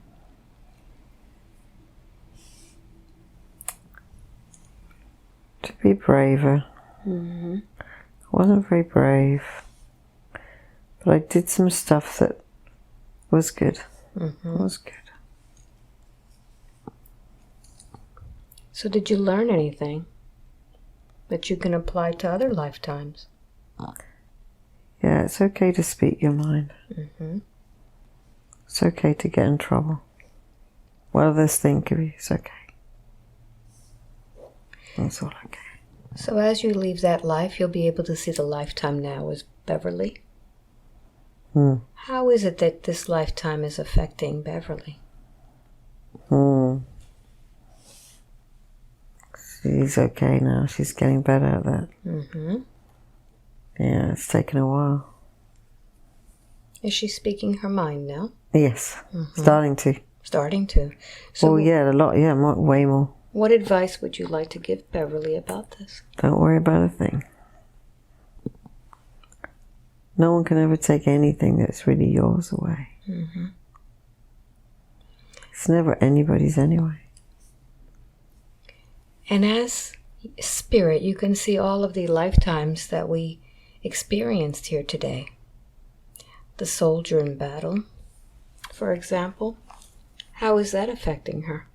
To be braver. Mm-hmm. I wasn't very brave, but I did some stuff that was good. Mm-hmm. It was good. So did you learn anything that you can apply to other lifetimes? Yeah, it's okay to speak your mind. Mm-hmm. It's okay to get in trouble. What others think of you, it's okay. That's all okay. So as you leave that life, you'll be able to see the lifetime now as Beverly. How is it that this lifetime is affecting Beverly? She's okay now. She's getting better at that. Mm-hmm. Yeah, it's taken a while. Is she speaking her mind now? Yes, Mm-hmm. starting to. Starting to. So yeah, a lot. Yeah, way more. What advice would you like to give Beverly about this? Don't worry about a thing. No one can ever take anything that's really yours away. Mm-hmm. It's never anybody's anyway. And as spirit, you can see all of the lifetimes that we experienced here today. The soldier in battle, for example. How is that affecting her?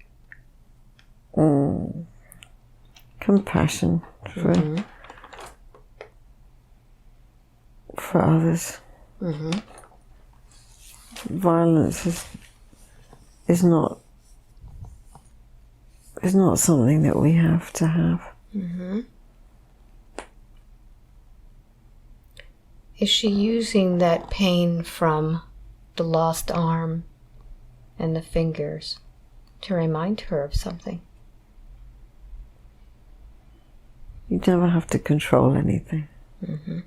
Compassion for others. Mm-hmm. Violence is not something that we have to have. Mm-hmm. Is she using that pain from the lost arm and the fingers to remind her of something? You never have to control anything. Mm-hmm.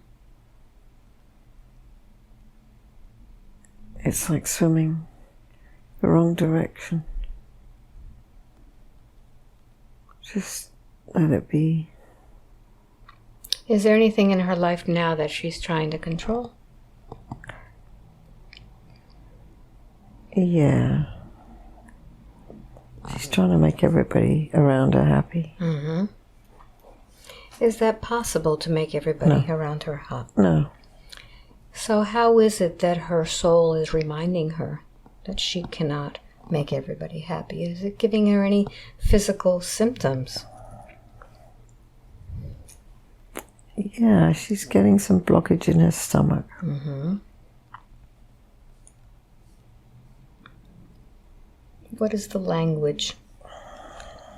It's like swimming the wrong direction. Just let it be. Is there anything in her life now that she's trying to control? Yeah. She's trying to make everybody around her happy. Mm-hmm. Is that possible to make everybody around her happy? No. So how is it that her soul is reminding her that she cannot make everybody happy? Is it giving her any physical symptoms? Yeah, she's getting some blockage in her stomach. Mm-hmm. What is the language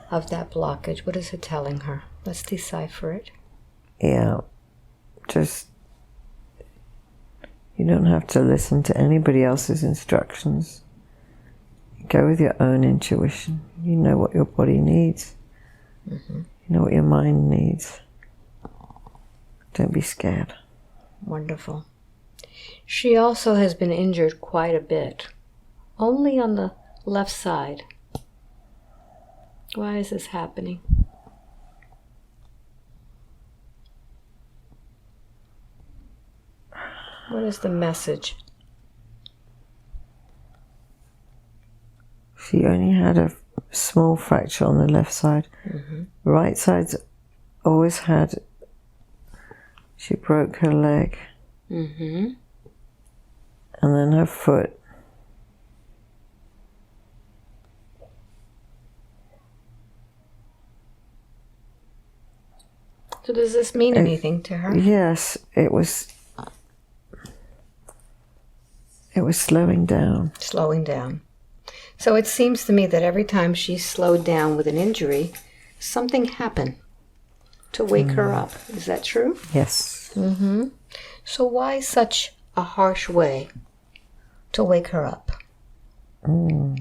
of that blockage? What is it telling her? Let's decipher it. Yeah, just, you don't have to listen to anybody else's instructions. Go with your own intuition. You know what your body needs. Mm-hmm. You know what your mind needs. Don't be scared. Wonderful. She also has been injured quite a bit. Only on the left side. Why is this happening? What is the message? She only had a small fracture on the left side. Mm-hmm. Right side's always had. She broke her leg. Mm-hmm. And then her foot. So does this mean anything to her? Yes, it was slowing down. Slowing down. So it seems to me that every time she slowed down with an injury, something happened to wake her up. Is that true? Yes. Mm-hmm. So why such a harsh way to wake her up? 'Cause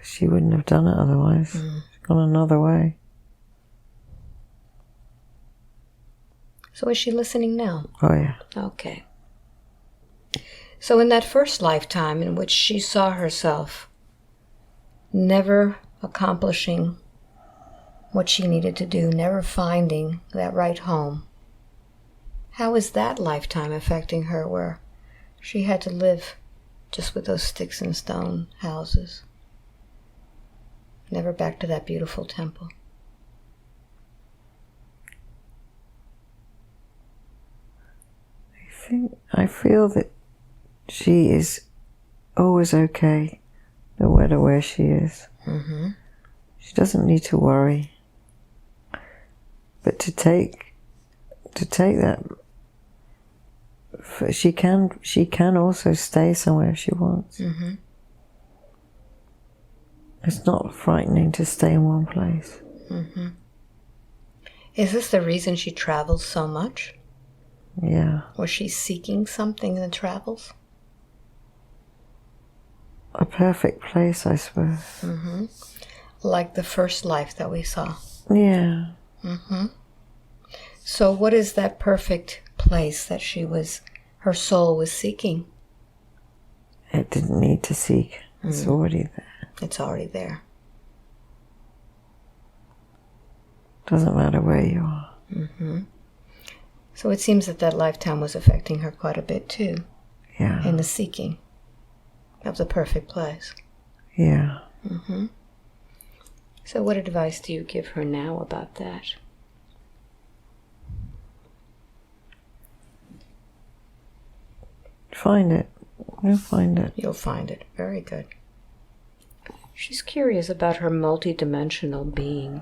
she wouldn't have done it otherwise. She's gone another way. So is she listening now? Oh, yeah. Okay. So in that first lifetime in which she saw herself never accomplishing what she needed to do, never finding that right home, how is that lifetime affecting her where she had to live just with those sticks and stone houses? Never back to that beautiful temple. I feel that she is always okay, no matter where she is. Mm-hmm. She doesn't need to worry. But to take that, she can also stay somewhere if she wants. Mm-hmm. It's not frightening to stay in one place. Mm-hmm. Is this the reason she travels so much? Yeah. Was she seeking something in the travels? A perfect place, I suppose. Mm-hmm. Like the first life that we saw. Yeah. Mm-hmm. So what is that perfect place that her soul was seeking? It didn't need to seek. It's already there. It's already there. Doesn't matter where you are. Mm-hmm. So it seems that lifetime was affecting her quite a bit too. Yeah. In the seeking of the perfect place. Yeah. Mm-hmm. So what advice do you give her now about that? Find it. You'll find it. You'll find it. Very good. She's curious about her multidimensional being.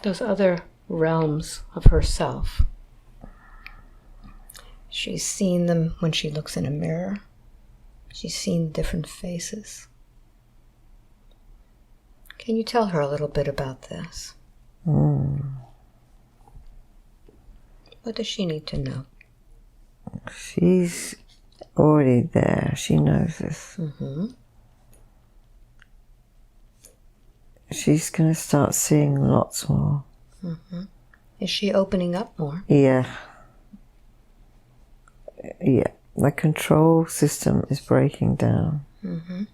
Those other realms of herself. She's seen them when she looks in a mirror. She's seen different faces. Can you tell her a little bit about this? What does she need to know? She's already there. She knows this. Mm-hmm. She's going to start seeing lots more. Mm-hmm. Is she opening up more? Yeah. Yeah. The control system is breaking down. Mm-hmm.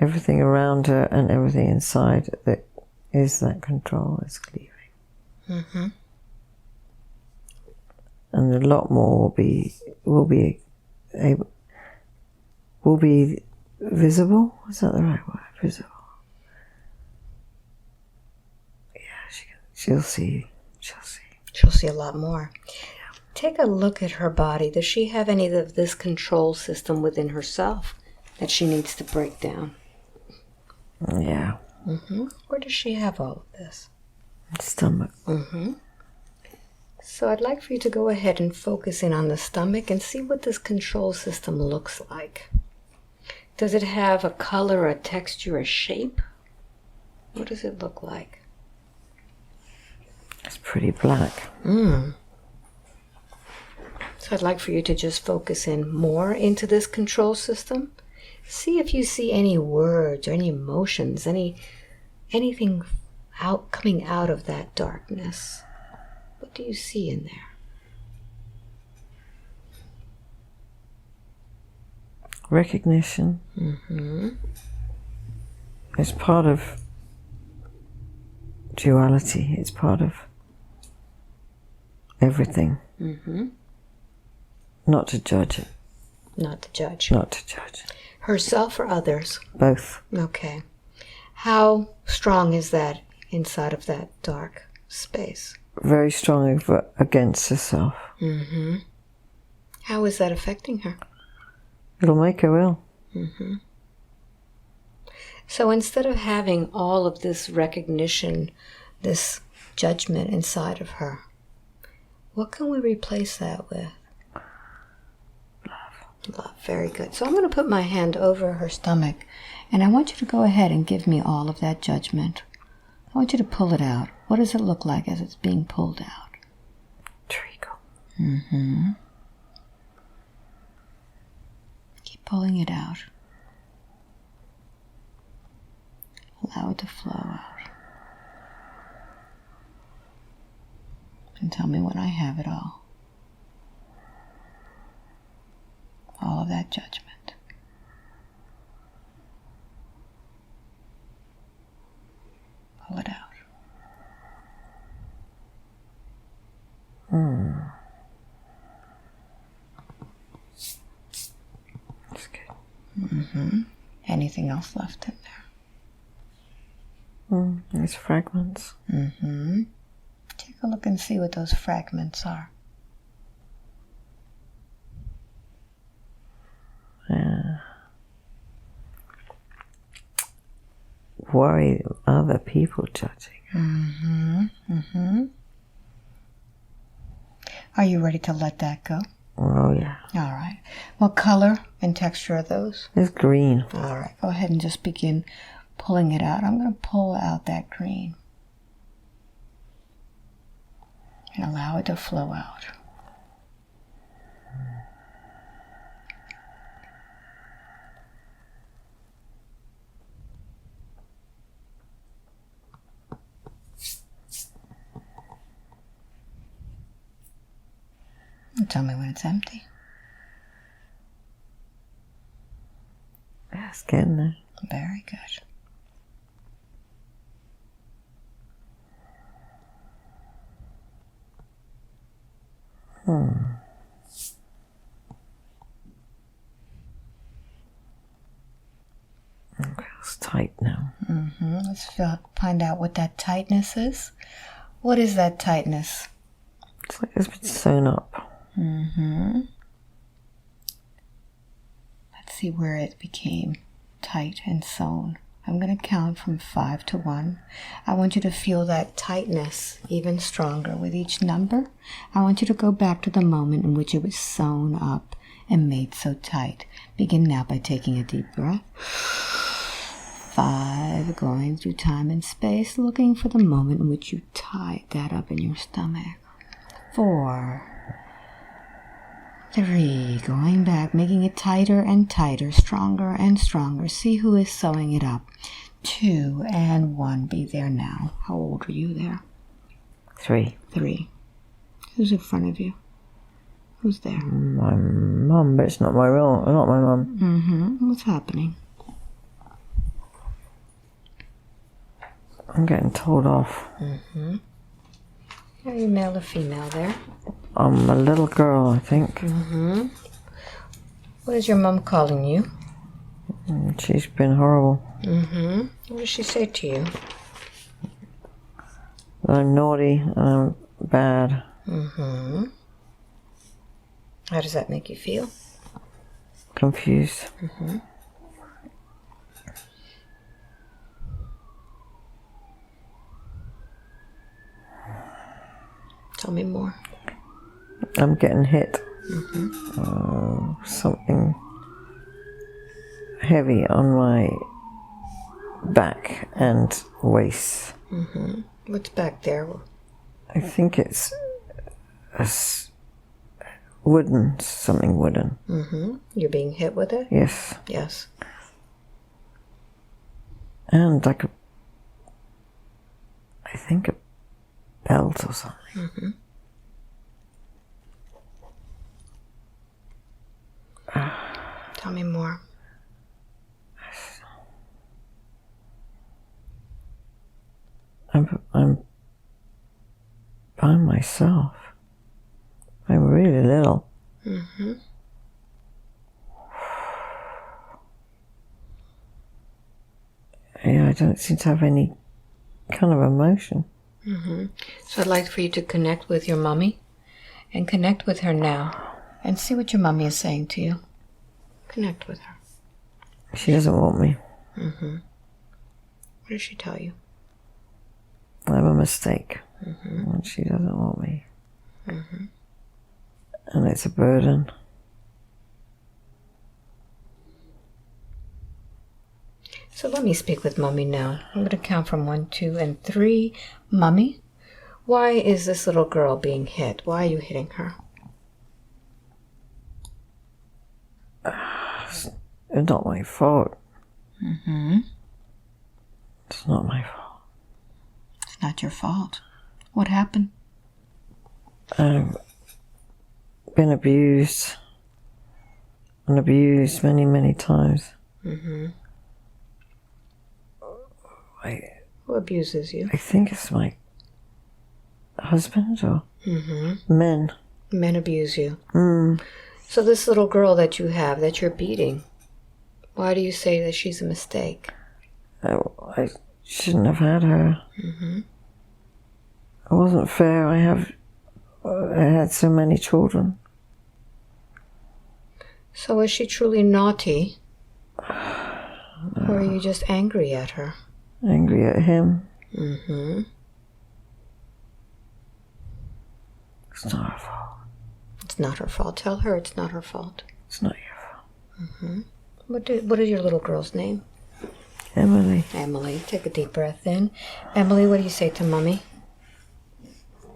Everything around her and everything inside that is that control is leaving. Mm-hmm. And a lot more will be visible. Is that the right word? Visible. Yeah, she'll see. She'll see a lot more. Take a look at her body. Does she have any of this control system within herself that she needs to break down? Yeah. Mm-hmm. Where does she have all of this? Stomach. Mm-hmm. So I'd like for you to go ahead and focus in on the stomach and see what this control system looks like. Does it have a color, a texture, a shape? What does it look like? It's pretty black. So I'd like for you to just focus in more into this control system. See if you see any words or any emotions, anything coming out of that darkness. What do you see in there? Recognition. Mm-hmm. It's part of duality. It's part of everything. Mm-hmm. Not to judge it. Not to judge. Not to judge. Herself or others? Both. Okay. How strong is that inside of that dark space? Very strong against herself. Mm-hmm. How is that affecting her? It'll make her ill. Mm-hmm. So instead of having all of this recognition, this judgment inside of her, what can we replace that with? Love. Very good. So I'm going to put my hand over her stomach, and I want you to go ahead and give me all of that judgment. I want you to pull it out. What does it look like as it's being pulled out? Treacle. Mm-hmm. Keep pulling it out. Allow it to flow out. And tell me when I have it all. All of that judgment. Pull it out. That's good. Mm-hmm. Anything else left in there? There's fragments. Mm-hmm. Take a look and see what those fragments are. Worry other people judging. Mm-hmm. Mm-hmm. Are you ready to let that go? Oh, yeah. All right. What color and texture are those? It's green. All right. Go ahead and just begin pulling it out. I'm going to pull out that green and allow it to flow out. And tell me when it's empty. It's getting there. Very good. Okay, it's tight now. Mm-hmm. Let's find out what that tightness is. What is that tightness? It's like it's been sewn up. Mm-hmm. Let's see where it became tight and sewn. I'm going to count from 5 to 1. I want you to feel that tightness even stronger with each number. I want you to go back to the moment in which it was sewn up and made so tight. Begin now by taking a deep breath. 5, going through time and space, looking for the moment in which you tied that up in your stomach. 4, 3, going back, making it tighter and tighter, stronger and stronger. See who is sewing it up. 2 and 1, be there now. How old are you there? 3. 3. Who's in front of you? Who's there? My mum, but it's not my mum. Mm-hmm. What's happening? I'm getting told off. Mm-hmm. Are you male or female there? I'm a little girl, I think. Mm-hmm. What is your mum calling you? She's been horrible. Mm-hmm. What does she say to you? I'm naughty and I'm bad. Mm-hmm. How does that make you feel? Confused. Mm-hmm. Tell me more. I'm getting hit. Mm-hmm. Something heavy on my back and waist. Mm-hmm. What's back there? I think it's wooden, something wooden. Mm-hmm. You're being hit with it? Yes. Yes. And like I think a belt or something. Mm-hmm. Tell me more. I'm by myself. I'm really little. Mm-hmm. Yeah, I don't seem to have any kind of emotion. Mm-hmm. So I'd like for you to connect with your mommy and connect with her now and see what your mommy is saying to you. Connect with her. She doesn't want me. Mm-hmm. What does she tell you? I'm a mistake. And she doesn't want me. And it's a burden. So let me speak with Mommy now. I'm going to count from 1, 2, and 3. Mommy, why is this little girl being hit? Why are you hitting her? It's not my fault. It's not my fault. It's not your fault. What happened? I've been abused. And abused many, many times. Who abuses you? I think it's my husband or men. Men abuse you. So this little girl that you have, that you're beating, why do you say that she's a mistake? I shouldn't have had her. It wasn't fair. I had so many children. So is she truly naughty? Or are you just angry at her? Angry at him. It's not her fault. It's not her fault. Tell her it's not her fault. It's not your fault. What is your little girl's name? Emily. Emily. Take a deep breath in. Emily, what do you say to Mommy?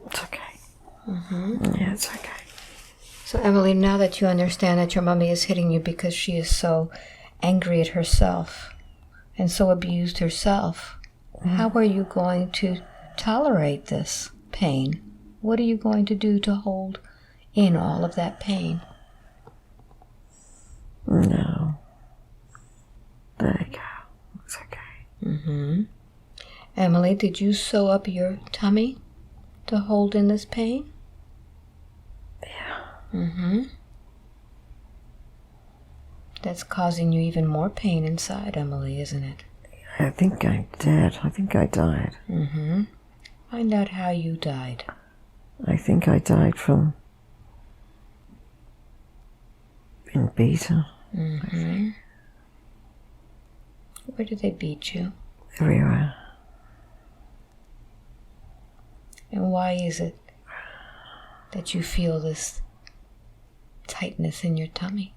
It's okay. Yeah, it's okay. So Emily, now that you understand that your mommy is hitting you because she is so angry at herself and so abused herself, how are you going to tolerate this pain? What are you going to do to hold in all of that pain? No. There you go. It's okay. Emily, did you sew up your tummy to hold in this pain? Yeah. That's causing you even more pain inside, Emily, isn't it? I think I'm dead. I think I died. Find out how you died. I think I died from being beaten. Where did they beat you? Everywhere. And why is it that you feel this tightness in your tummy?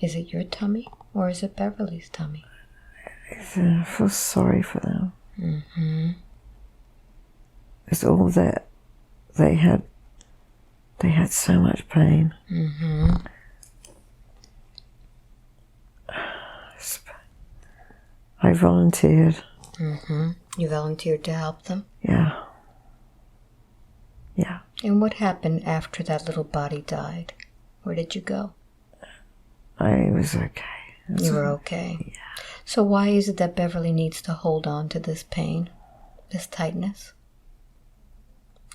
Is it your tummy or is it Beverly's tummy? I feel sorry for them. It's all that they had so much pain. I volunteered. You volunteered to help them? Yeah. Yeah. And what happened after that little body died? Where did you go? I was okay. You were okay? Yeah. So why is it that Beverly needs to hold on to this pain, this tightness?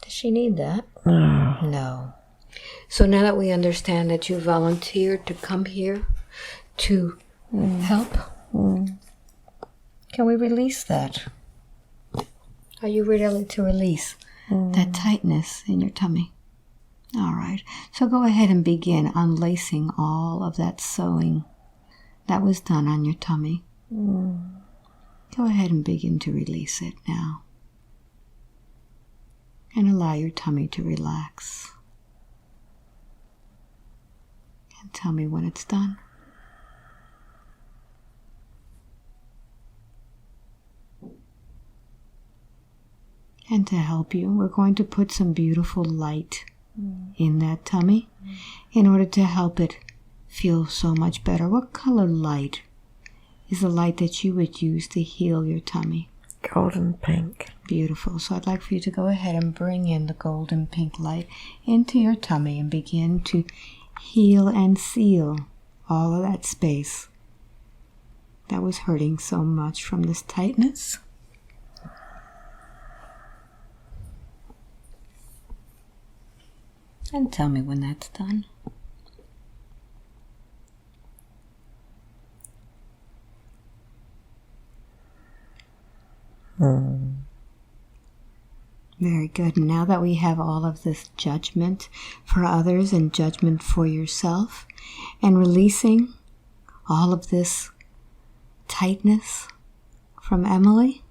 Does she need that? No. No. So now that we understand that you volunteered to come here to help, can we release that? Are you ready to release that tightness in your tummy? All right. So go ahead and begin unlacing all of that sewing that was done on your tummy. Go ahead and begin to release it now. And allow your tummy to relax. And tell me when it's done. And to help you, we're going to put some beautiful light in that tummy in order to help it feel so much better. What color light is the light that you would use to heal your tummy? Golden pink. Beautiful. So I'd like for you to go ahead and bring in the golden pink light into your tummy and begin to heal and seal all of that space that was hurting so much from this tightness. And tell me when that's done. Very good. And now that we have all of this judgment for others and judgment for yourself, and releasing all of this tightness from Emily.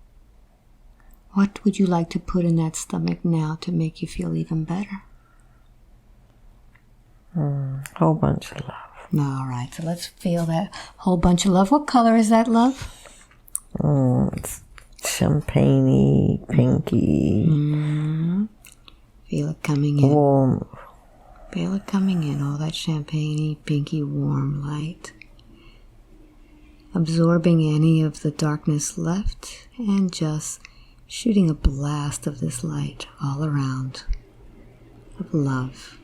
What would you like to put in that stomach now to make you feel even better? Whole bunch of love. All right, so let's feel that whole bunch of love. What color is that love? It's champagne-y, pinky. Feel it coming in. Warm. Feel it coming in, all that champagne-y, pinky, warm light. Absorbing any of the darkness left and just shooting a blast of this light all around. Of love.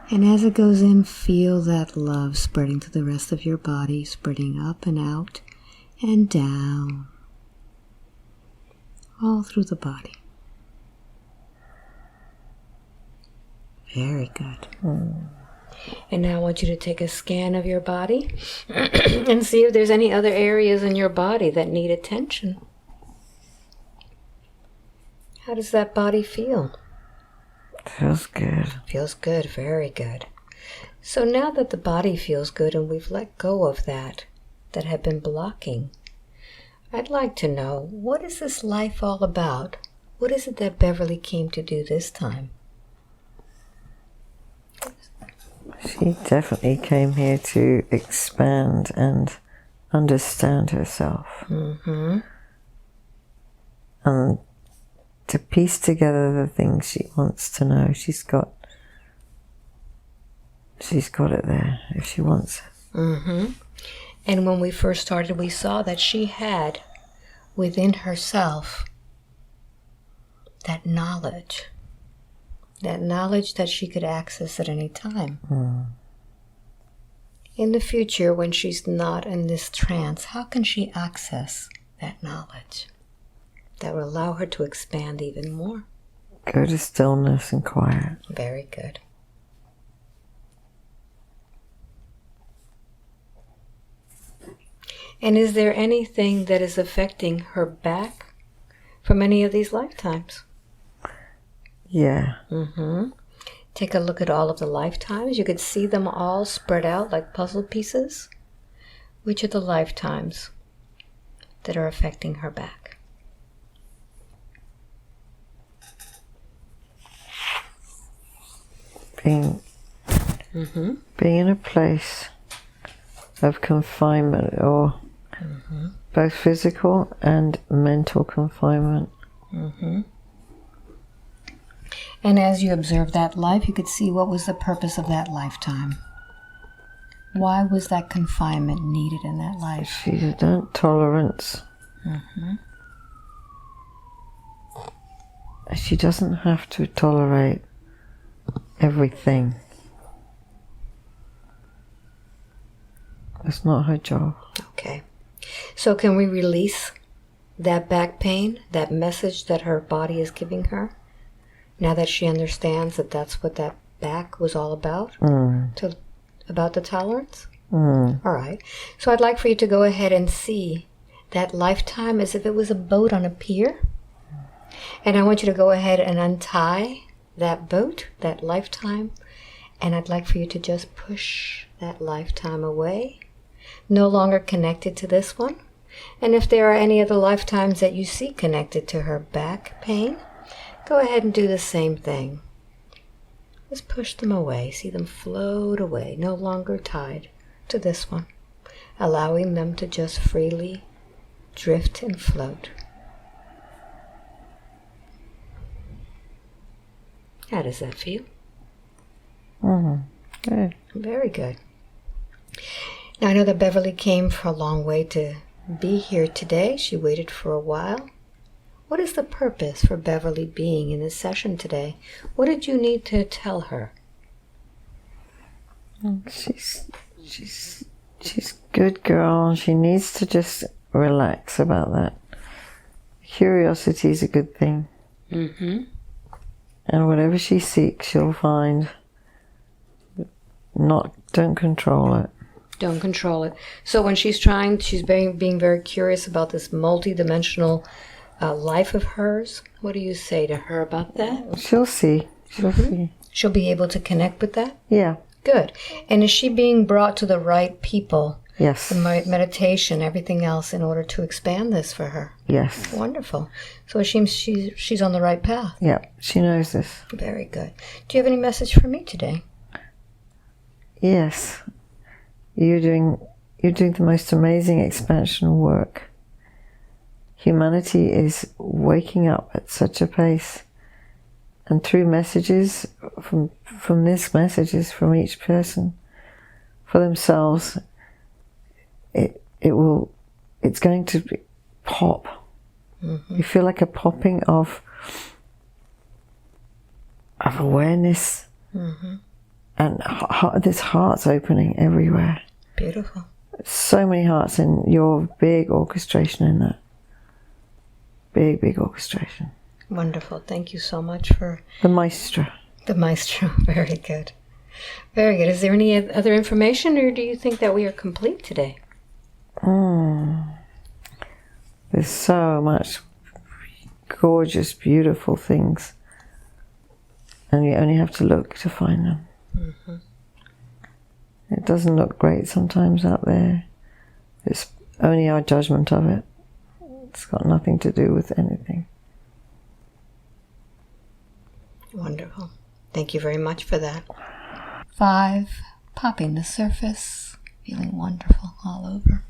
And as it goes in, feel that love spreading to the rest of your body, spreading up and out and down. All through the body. Very good. And now I want you to take a scan of your body and see if there's any other areas in your body that need attention. How does that body feel? Feels good. Feels good, very good. So now that the body feels good and we've let go of that had been blocking, I'd like to know, what is this life all about? What is it that Beverly came to do this time? She definitely came here to expand and understand herself. And to piece together the things she wants to know. She's got it there if she wants it. And when we first started, we saw that she had within herself that knowledge that she could access at any time. In the future, when she's not in this trance, how can she access that knowledge that will allow her to expand even more? Go to stillness and quiet. Very good. And is there anything that is affecting her back from any of these lifetimes? Yeah. Take a look at all of the lifetimes. You could see them all spread out like puzzle pieces. Which are the lifetimes that are affecting her back? Being in a place of confinement, or both physical and mental confinement. And as you observed that life, you could see what was the purpose of that lifetime. Why was that confinement needed in that life? She's learned tolerance. She doesn't have to tolerate everything. That's not her job. Okay. So can we release that back pain, that message that her body is giving her? Now that she understands that that's what that back was all about? About the tolerance? All right. So I'd like for you to go ahead and see that lifetime as if it was a boat on a pier. And I want you to go ahead and untie that boat, that lifetime. And I'd like for you to just push that lifetime away. No longer connected to this one. And if there are any other lifetimes that you see connected to her back pain, go ahead and do the same thing. Just push them away. See them float away, no longer tied to this one. Allowing them to just freely drift and float. How does that feel? Good. Very good. Now I know that Beverly came for a long way to be here today. She waited for a while. What is the purpose for Beverly being in this session today? What did you need to tell her? She's good girl. She needs to just relax about that. Curiosity is a good thing. And whatever she seeks, she'll find. Don't control it. Don't control it. So when she's being very curious about this multi-dimensional life of hers, what do you say to her about that? She'll see. She'll see. She'll be able to connect with that? Yeah. Good. And is she being brought to the right people Yes. the meditation, everything else in order to expand this for her. Yes. Wonderful. So it seems she's on the right path. Yeah, she knows this. Very good. Do you have any message for me today? Yes. You're doing the most amazing expansion work. Humanity is waking up at such a pace. And through messages from this messages from each person for themselves, it's going to pop. Mm-hmm. You feel like a popping of awareness, mm-hmm. and this heart's opening everywhere. Beautiful. So many hearts in your big orchestration in that. Big orchestration. Wonderful. Thank you so much for... The maestro. The maestro. Very good. Very good. Is there any other information, or do you think that we are complete today? There's so much gorgeous, beautiful things. And you only have to look to find them. Mm-hmm. It doesn't look great sometimes out there. It's only our judgment of it. It's got nothing to do with anything. Wonderful. Thank you very much for that. 5, popping the surface, feeling wonderful all over.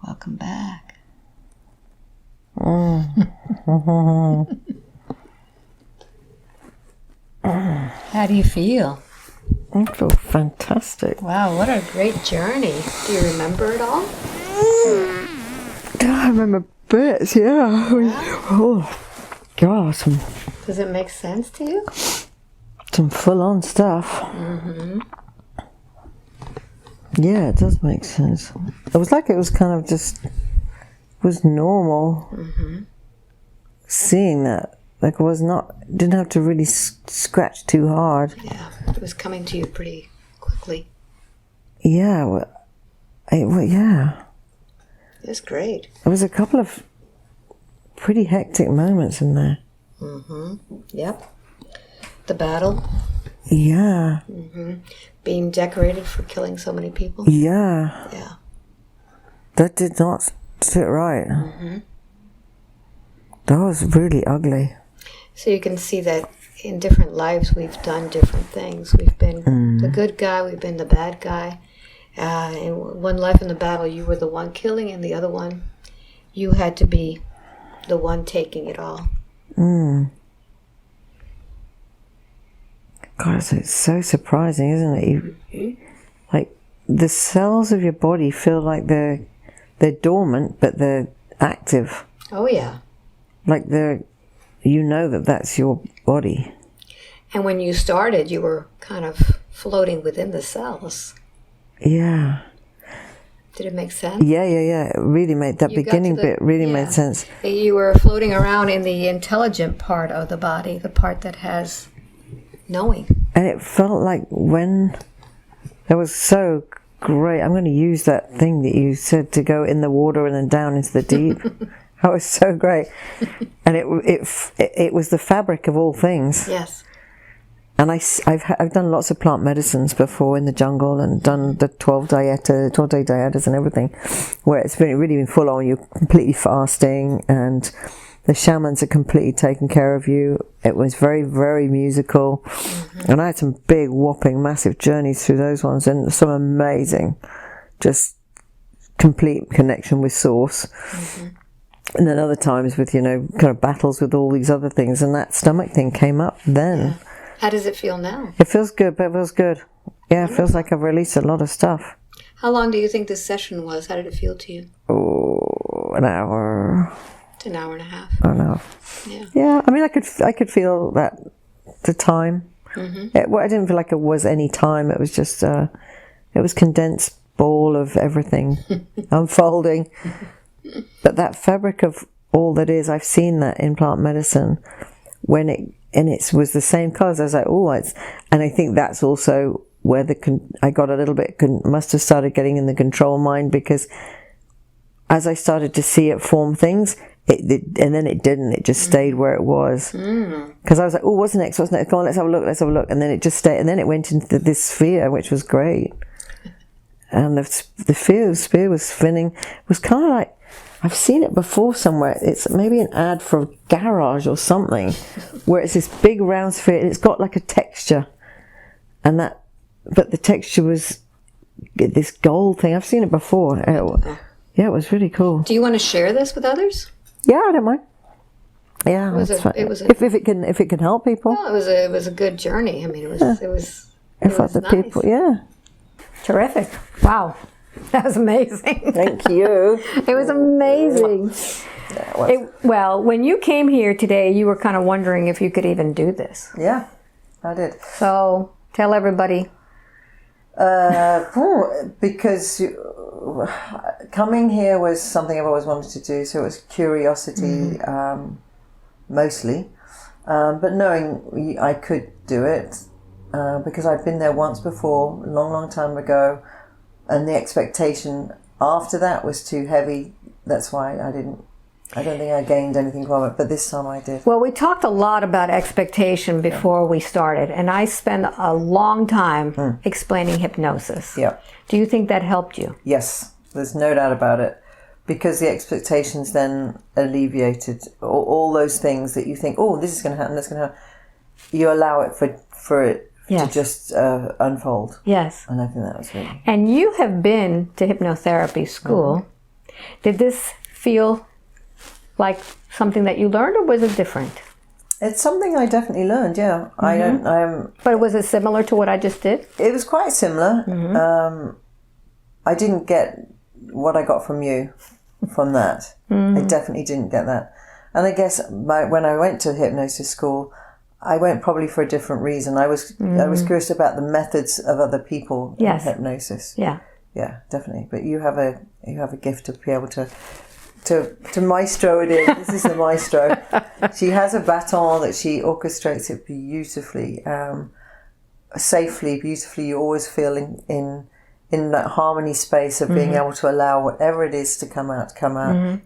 Welcome back. How do you feel? I feel fantastic. Wow, what a great journey. Do you remember it all? I remember bits, yeah. Oh, God. Does it make sense to you? Some full-on stuff. Mm-hmm. Yeah, it does make sense. It was like it was kind of just... was normal. Mm-hmm. Seeing that. Like, it was not... didn't have to really scratch too hard. Yeah, it was coming to you pretty quickly. Yeah, yeah. It was great. There was a couple of pretty hectic moments in there. Mm-hmm. Yep. The battle. Yeah. Mm-hmm. Being decorated for killing so many people. Yeah. Yeah. That did not sit right. Mm-hmm. That was really ugly. So you can see that in different lives we've done different things. We've been the good guy, we've been the bad guy. In one life in the battle, you were the one killing, and the other one, you had to be the one taking it all. God, it's so surprising, isn't it? Like, the cells of your body feel like they're dormant, but they're active. Oh, yeah. Like you know that's your body. And when you started, you were kind of floating within the cells. Yeah. Did it make sense? Yeah. It really made that beginning bit really made sense. You were floating around in the intelligent part of the body, the part that has knowing. And it felt like when that was so great. I'm going to use that thing that you said to go in the water and then down into the deep. That was so great. And it was the fabric of all things. Yes. And I've done lots of plant medicines before in the jungle, and done the 12-day dietas and everything, where it's really been full on. You're completely fasting, and the shamans are completely taking care of you. It was very, very musical. Mm-hmm. And I had some big, whopping, massive journeys through those ones, and some amazing, just complete connection with Source. Mm-hmm. And then other times with, kind of battles with all these other things, and that stomach thing came up then. Yeah. How does it feel now? It feels good, but it feels good. Yeah, it feels like I've released a lot of stuff. How long do you think this session was? How did it feel to you? Oh, an hour. It's an hour and a half. An hour. Yeah. Yeah, I mean, I could feel that the time. Mm-hmm. I didn't feel like it was any time. It was just, it was condensed ball of everything unfolding. But that fabric of all that is, I've seen that in plant medicine when it was the same colours. I was like, oh, and I think that's also where I got a little bit, must have started getting in the control mind, because as I started to see it form things, and then it didn't. It just stayed where it was. Because I was like, oh, what's next? What's next? Come on, let's have a look. And then it just stayed. And then it went into this sphere, which was great. And the sphere was spinning. It was kind of like, I've seen it before somewhere. It's maybe an ad for a garage or something, where it's this big round sphere and it's got like a texture. But the texture was this gold thing. I've seen it before. Yeah, it was really cool. Do you want to share this with others? Yeah, I don't mind. Yeah, if it can help people. Well, it was a good journey. I mean, it was other nice. people, yeah. Terrific! Wow, that was amazing. Thank you. It was amazing. Yeah, it was. Well, when you came here today, you were kind of wondering if you could even do this. Yeah, I did. So tell everybody. Because coming here was something I've always wanted to do, so it was curiosity mostly, but knowing I could do it because I'd been there once before, a long time ago, and the expectation after that was too heavy. That's why I don't think I gained anything from it, but this time I did. Well, we talked a lot about expectation before we started, and I spent a long time explaining hypnosis. Yeah. Do you think that helped you? Yes, there's no doubt about it, because the expectations then alleviated all those things that you think, oh, this is going to happen, that's going to happen. You allow it for it to just unfold. Yes. And I think that was really... And you have been to hypnotherapy school. Did this feel like something that you learned, or was it different? It's something I definitely learned, yeah. But was it similar to what I just did? It was quite similar. I didn't get what I got from you from that. I definitely didn't get that. And I guess when I went to hypnosis school, I went probably for a different reason. I was curious about the methods of other people in hypnosis. Yeah. Yeah, definitely. But you have a gift to be able to maestro it in. This is the maestro. She has a baton that she orchestrates it beautifully, safely, beautifully. You always feel in that harmony space of being able to allow whatever it is to come out.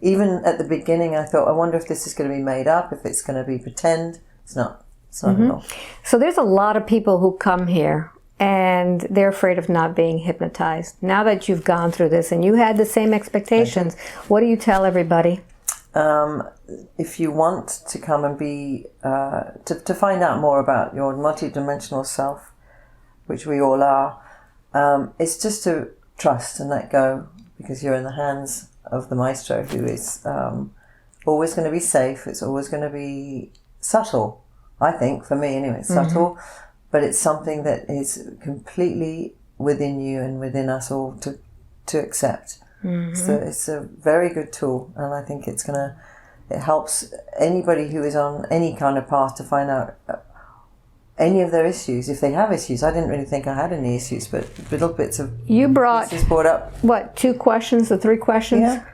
Even at the beginning, I thought, I wonder if this is going to be made up, if it's going to be pretend. It's not. It's not at all. So there's a lot of people who come here and they're afraid of not being hypnotized. Now that you've gone through this and you had the same expectations, what do you tell everybody? If you want to come and be, to find out more about your multidimensional self, which we all are, it's just to trust and let go, because you're in the hands of the maestro, who is always going to be safe. It's always going to be subtle, I think, for me anyway, subtle. But it's something that is completely within you and within us all to accept. So it's a very good tool, and I think it helps anybody who is on any kind of path to find out any of their issues, if they have issues. I didn't really think I had any issues, but little bits of you brought up. What, 2 questions or 3 questions? Yeah.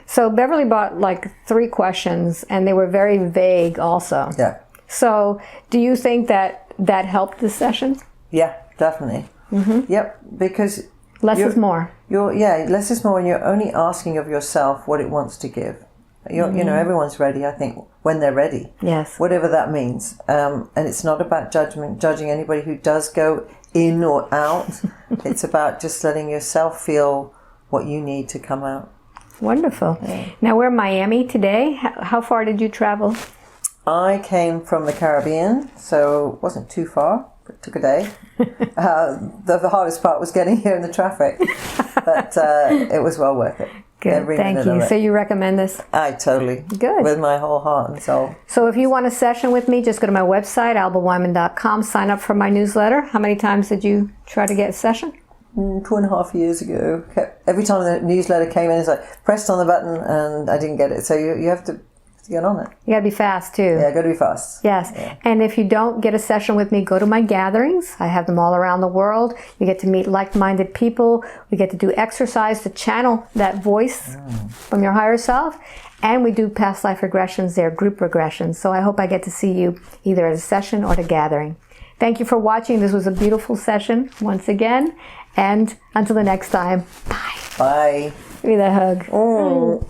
So Beverly brought like 3 questions, and they were very vague also. Yeah. So do you think that helped the session? Yeah, definitely. Yep, because less is more. Less is more, and you're only asking of yourself what it wants to give. You know, everyone's ready, I think, when they're ready. Yes. Whatever that means. And it's not about judging anybody who does go in or out. It's about just letting yourself feel what you need to come out. Wonderful. Yeah. Now we're in Miami today. How far did you travel? I came from the Caribbean, so it wasn't too far. It took a day. The hardest part was getting here in the traffic, but it was well worth it. Good, thank you. So you recommend this? I totally. Good. With my whole heart and soul. So if you want a session with me, just go to my website, albaweinman.com, sign up for my newsletter. How many times did you try to get a session? 2.5 years ago. Every time the newsletter came in, it's like pressed on the button and I didn't get it. So you have to get on it. You got to be fast too. Yeah, got to be fast. Yes. Yeah. And if you don't get a session with me, go to my gatherings. I have them all around the world. You get to meet like-minded people. We get to do exercise to channel that voice from your higher self. And we do past life regressions. They're group regressions. So I hope I get to see you either at a session or at a gathering. Thank you for watching. This was a beautiful session once again. And until the next time, bye. Bye. me that hug. Oh.